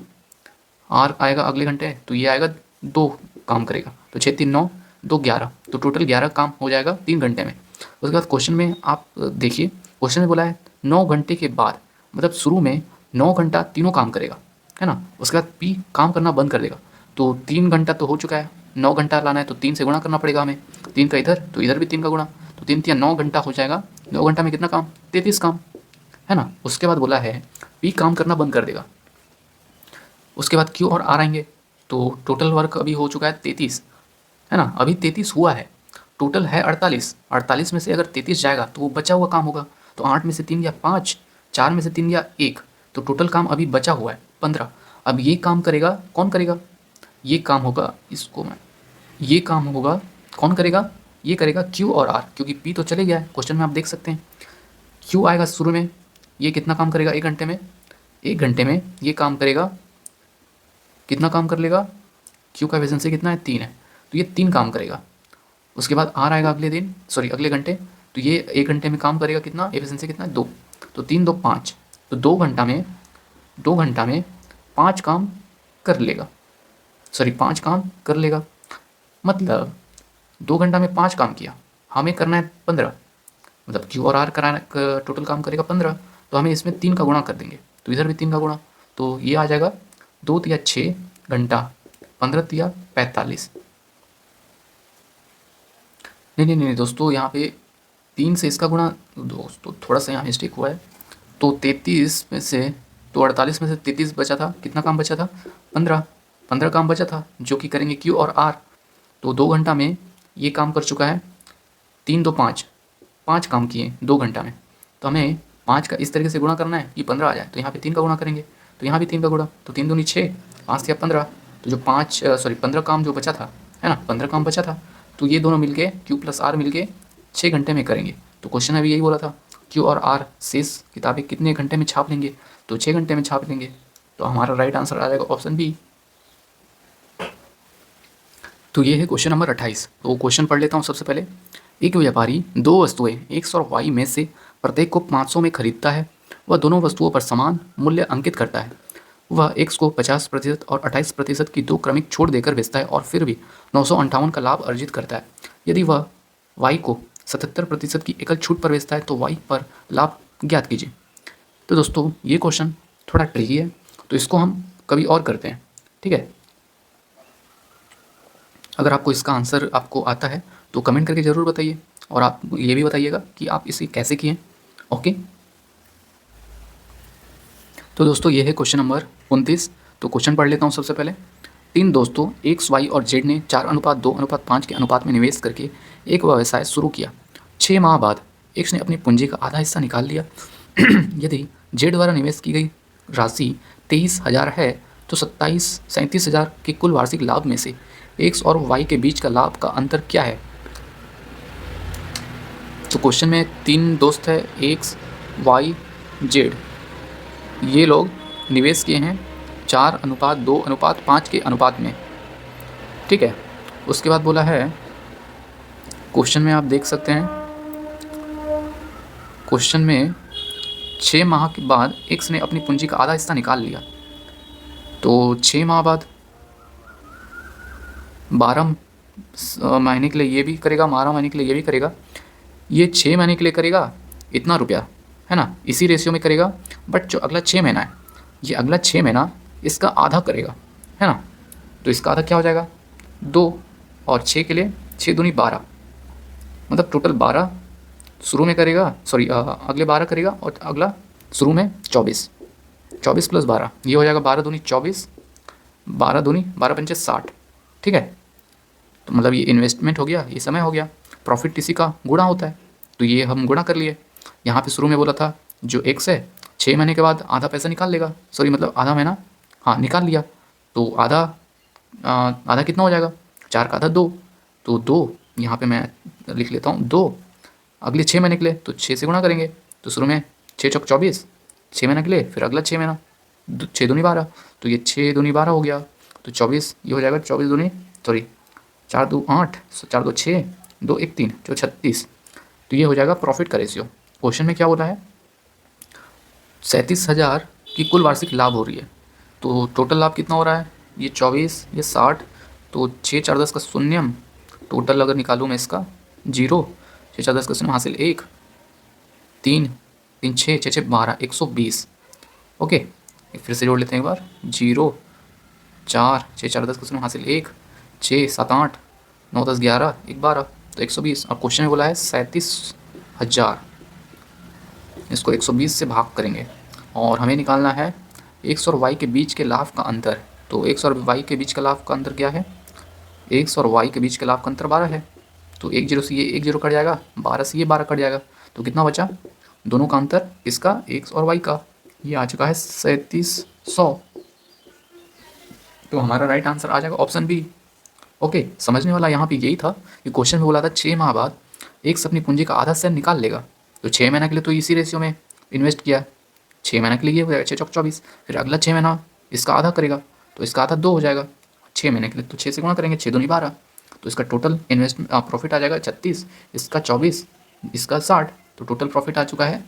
आर आएगा अगले घंटे तो ये आएगा 2 काम करेगा, तो 6 3 9, 2 11, तो टोटल 11 काम हो जाएगा 3 घंटे में। उसके बाद क्वेश्चन में आप देखिए, क्वेश्चन में बोला है 9 घंटे के बाद, मतलब शुरू में 9 घंटा तीनों काम करेगा, है ना, उसके बाद पी काम करना बंद कर देगा। तो 3 घंटा तो हो चुका है, 9 घंटा लाना है तो 3 से गुणा करना पड़ेगा हमें, 3 का इधर तो इधर भी 3 का गुणा, तो 3 3 9 घंटा हो जाएगा। 9 घंटा में कितना काम? 33 काम, है ना। उसके बाद बोला है पी काम करना बंद कर देगा, उसके बाद क्यू और आर आएंगे, तो टोटल वर्क अभी हो चुका है 33, है ना, अभी 33 हुआ है, टोटल है 48, 48 में से अगर 33 जाएगा तो वो बचा हुआ काम होगा, तो 8 में से 3 या 5, 4 में से 3 या 1, तो टोटल काम अभी बचा हुआ है 15। अब ये काम करेगा कौन करेगा, ये काम होगा, इसको मैं, ये काम होगा कौन करेगा, ये करेगा Q और R, क्योंकि P तो चले गया है, क्वेश्चन में आप देख सकते हैं Q आएगा शुरू में, ये कितना काम करेगा 1 घंटे में, 1 घंटे में ये काम करेगा, कितना काम कर लेगा, Q का एफिशिएंसी कितना है 3 है, तो ये 3 काम करेगा। उसके बाद R आएगा अगले दिन, सॉरी अगले घंटे, तो ये 1 घंटे में काम करेगा कितना, एफिशिएंसी कितना है 2, तो 3 2 5, तो 2 घंटा में 5 काम कर लेगा, सॉरी 5 काम कर लेगा, मतलब 2 घंटा में 5 काम किया, हमें करना है 15, मतलब Q और R कराना टोटल काम करेगा 15, तो हमें इसमें 3 का गुणा कर देंगे, तो इधर भी 3 का गुणा, तो ये आ जाएगा 2 या 6 घंटा, 15 या 45। नहीं दोस्तों, यहाँ पे 3 से इसका गुणा, दोस्तों थोड़ा सा यहाँ मिस्टेक हुआ है, तो 33 में से, तो 48 में से 33 बचा था, कितना काम बचा था 15 काम बचा था, जो कि करेंगे Q और R, तो 2 घंटा में ये काम कर चुका है, 3 2 5, 5 काम किए 2 घंटा में, तो हमें 5 का इस तरीके से गुणा करना है कि 15 आ जाए, तो यहाँ पे 3 का गुणा करेंगे, तो यहाँ भी 3 का गुणा, तो 3 दूनी 6, 5 या 15, तो जो 15 काम जो बचा था, है ना, 15 काम बचा था, तो ये दोनों मिलके Q प्लस R मिलके 6 घंटे में करेंगे, तो क्वेश्चन अभी यही बोला था Q और R शेष किताबें कितने घंटे में छाप लेंगे, तो 6 घंटे में छाप लेंगे, तो हमारा राइट आंसर आ जाएगा ऑप्शन बी। तो ये है क्वेश्चन नंबर 28। तो क्वेश्चन पढ़ लेता हूँ सबसे पहले। एक व्यापारी 2 वस्तुएं X और Y में से प्रत्येक को 500 में खरीदता है। वह दोनों वस्तुओं पर समान मूल्य अंकित करता है। वह X को 50% और 28% की 2 क्रमिक छूट देकर बेचता है और फिर भी 958 का लाभ अर्जित करता है। यदि वह Y को 77% की एकल छूट पर बेचता है तो Y पर लाभ ज्ञात कीजिए। तो दोस्तों ये क्वेश्चन थोड़ा ट्रिकी है, तो इसको हम कभी और करते हैं, ठीक है। अगर आपको इसका आंसर आपको आता है तो कमेंट करके ज़रूर बताइए, और आप ये भी बताइएगा कि आप इसे कैसे किए। ओके, तो दोस्तों ये है क्वेश्चन नंबर 29। तो क्वेश्चन पढ़ लेता हूँ सबसे पहले। 3 दोस्तों X, Y और Z ने 4:2:5 के अनुपात में निवेश करके एक व्यवसाय शुरू किया। 6 माह बाद X ने अपनी पूंजी का आधा हिस्सा निकाल लिया। यदि Z द्वारा निवेश की गई राशि 23,000 है तो 37,000 के कुल वार्षिक लाभ में से X और Y के बीच का लाभ का अंतर क्या है। तो क्वेश्चन में 3 दोस्त है X, Y, Z, ये लोग निवेश किए हैं 4:2:5 के अनुपात में, ठीक है। उसके बाद बोला है क्वेश्चन में, आप देख सकते हैं क्वेश्चन में 6 माह के बाद X ने अपनी पूंजी का आधा हिस्सा निकाल लिया। तो 6 माह बाद 12 महीने के लिए ये भी करेगा, 12 महीने के लिए ये भी करेगा, ये 6 महीने के लिए करेगा इतना रुपया, है ना, इसी रेशियो में करेगा। बट जो अगला 6 महीना है, ये अगला 6 महीना इसका आधा करेगा, है ना, तो इसका आधा क्या हो जाएगा 2, और 6 के लिए 6 दूनी 12, मतलब टोटल 12 शुरू में करेगा, सॉरी अगले 12 करेगा, और अगला शुरू में 24, 24 प्लस 12 ये हो जाएगा 12 दूनी 24, 12 दूनी 12 पंचे 60, ठीक है। तो मतलब ये इन्वेस्टमेंट हो गया, ये समय हो गया, प्रॉफिट इसी का गुणा होता है, तो ये हम गुणा कर लिए। यहाँ पे शुरू में बोला था जो X है 6 महीने के बाद आधा पैसा निकाल लेगा, सॉरी मतलब आधा महीना, हाँ निकाल लिया, तो आधा कितना हो जाएगा, 4 का आधा 2, तो 2 यहाँ पे मैं लिख लेता हूँ 2 अगले 6 महीने के लिए, तो 6 से गुणा करेंगे, तो शुरू में 6 चौक 24 6 महीने के लिए, फिर अगला 6 महीना 6 दूनी 12, तो ये 6 दूनी 12 हो गया, तो 24 ये हो जाएगा 24 दूनी, सॉरी 4 2 8, 4 2 6, 2 1 3, जो 36, तो ये हो जाएगा प्रॉफिट का रेशियो। क्वेश्चन में क्या बोला है 37,000 की कुल वार्षिक लाभ हो रही है, तो टोटल लाभ कितना हो रहा है, ये 24 ये 60, तो 6 4 10 का शून्यम, टोटल अगर निकालूँ मैं इसका 0, 6 4 10 का शून्य हासिल 1, 3 3 6 6 6 12, 120। ओके, फिर से जोड़ लेते हैं एक बार, 0 4 6 4 10 का शून्य हासिल 1, 6 7 8 9 10 11 1 12, तो 120। और क्वेश्चन में बोला है 37,000, इसको 120 से भाग करेंगे और हमें निकालना है X और Y के बीच के लाभ का अंतर। तो x और y के बीच का लाभ का अंतर क्या है, x और y के बीच के लाभ का अंतर 12 है। तो 1 0 से ये 1 0 कट जाएगा, 12 से ये 12 कट जाएगा, तो कितना बचा, दोनों का अंतर इसका x और y का, ये आ चुका है 3700। तो हमारा राइट आंसर आ जाएगा ऑप्शन बी। ओके, समझने वाला यहाँ पे यही था कि क्वेश्चन में बोला था 6 माह बाद एक अपनी पूंजी का आधा शेयर निकाल लेगा। तो 6 महीने के लिए तो इसी रेशियो में इन्वेस्ट किया, 6 महीने के लिए ये हो जाएगा 6 चौक 24, फिर अगला 6 महीना इसका आधा करेगा, तो इसका आधा 2 हो जाएगा। 6 महीने के लिए तो 6 से गुणा करेंगे, 6 दूनी 12, तो इसका टोटल इन्वेस्ट प्रॉफिट आ जाएगा 36, इसका 24, इसका 60, तो टोटल प्रॉफिट आ चुका है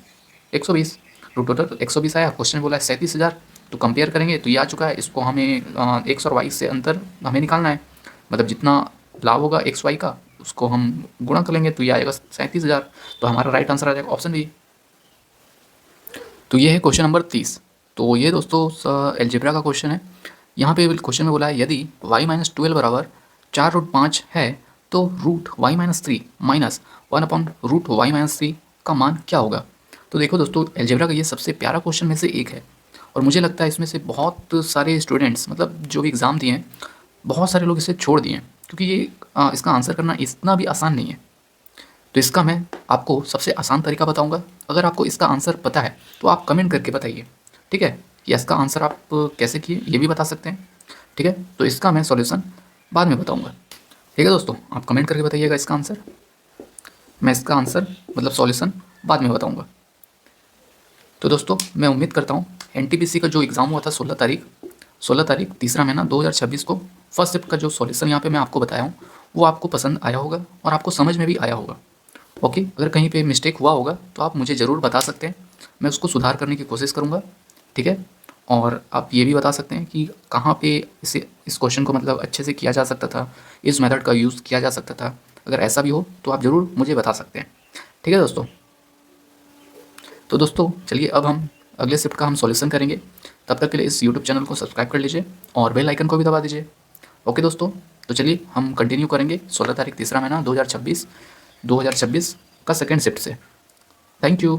120। तो टोटल 120 आया, क्वेश्चन बोला है 37,000, तो कंपेयर करेंगे तो ये आ चुका है। इसको हमें एक्स और वाई से अंतर हमें निकालना है, मतलब जितना लाभ होगा एक्स वाई का उसको हम गुणा कर लेंगे, तो ये आएगा 37,000। तो हमारा राइट आंसर आ जाएगा ऑप्शन बी। तो ये है क्वेश्चन नंबर 30। तो ये दोस्तों एल्जेब्रा का क्वेश्चन है। यहाँ पे क्वेश्चन में बोला है यदि y-12 बराबर 4√5 है तो √y-3 माइनस 1/√y-3 का मान क्या होगा। तो देखो दोस्तों, एल्जेब्रा का ये सबसे प्यारा क्वेश्चन में से एक है, और मुझे लगता है इसमें से बहुत सारे स्टूडेंट्स, मतलब जो भी एग्ज़ाम दिए हैं, बहुत सारे लोग इसे छोड़ दिए हैं, क्योंकि ये इसका आंसर करना इतना भी आसान नहीं है। तो इसका मैं आपको सबसे आसान तरीका बताऊंगा। अगर आपको इसका आंसर पता है तो आप कमेंट करके बताइए, ठीक है, कि इसका आंसर आप कैसे किए ये भी बता सकते हैं, ठीक है। तो इसका मैं सॉल्यूशन बाद में बताऊंगा, ठीक है दोस्तों, आप कमेंट करके बताइएगा इसका आंसर। मैं इसका आंसर मतलब सॉल्यूशन बाद में बताऊंगा। तो दोस्तों, मैं उम्मीद करता हूँ NTPC का जो एग्ज़ाम हुआ था 16 तारीख तीसरा महीना 2026 को, फर्स्ट शिफ्ट का जो सॉल्यूशन यहाँ पे मैं आपको बताया हूँ वो आपको पसंद आया होगा और आपको समझ में भी आया होगा। ओके, अगर कहीं पे मिस्टेक हुआ होगा तो आप मुझे ज़रूर बता सकते हैं, मैं उसको सुधार करने की कोशिश करूँगा, ठीक है। और आप ये भी बता सकते हैं कि कहाँ पे इस क्वेश्चन को मतलब अच्छे से किया जा सकता था, इस मेथड का यूज़ किया जा सकता था। अगर ऐसा भी हो तो आप ज़रूर मुझे बता सकते हैं, ठीक है दोस्तों। तो दोस्तों चलिए, अब हम अगले शिफ्ट का हम सॉल्यूशन करेंगे। तब तक के लिए इस यूट्यूब चैनल को सब्सक्राइब कर लीजिए और बेल आइकन को भी दबा दीजिए। ओके दोस्तों, तो चलिए हम कंटिन्यू करेंगे 16 तारीख तीसरा महीना 2026 का सेकेंड शिफ्ट से। Thank you.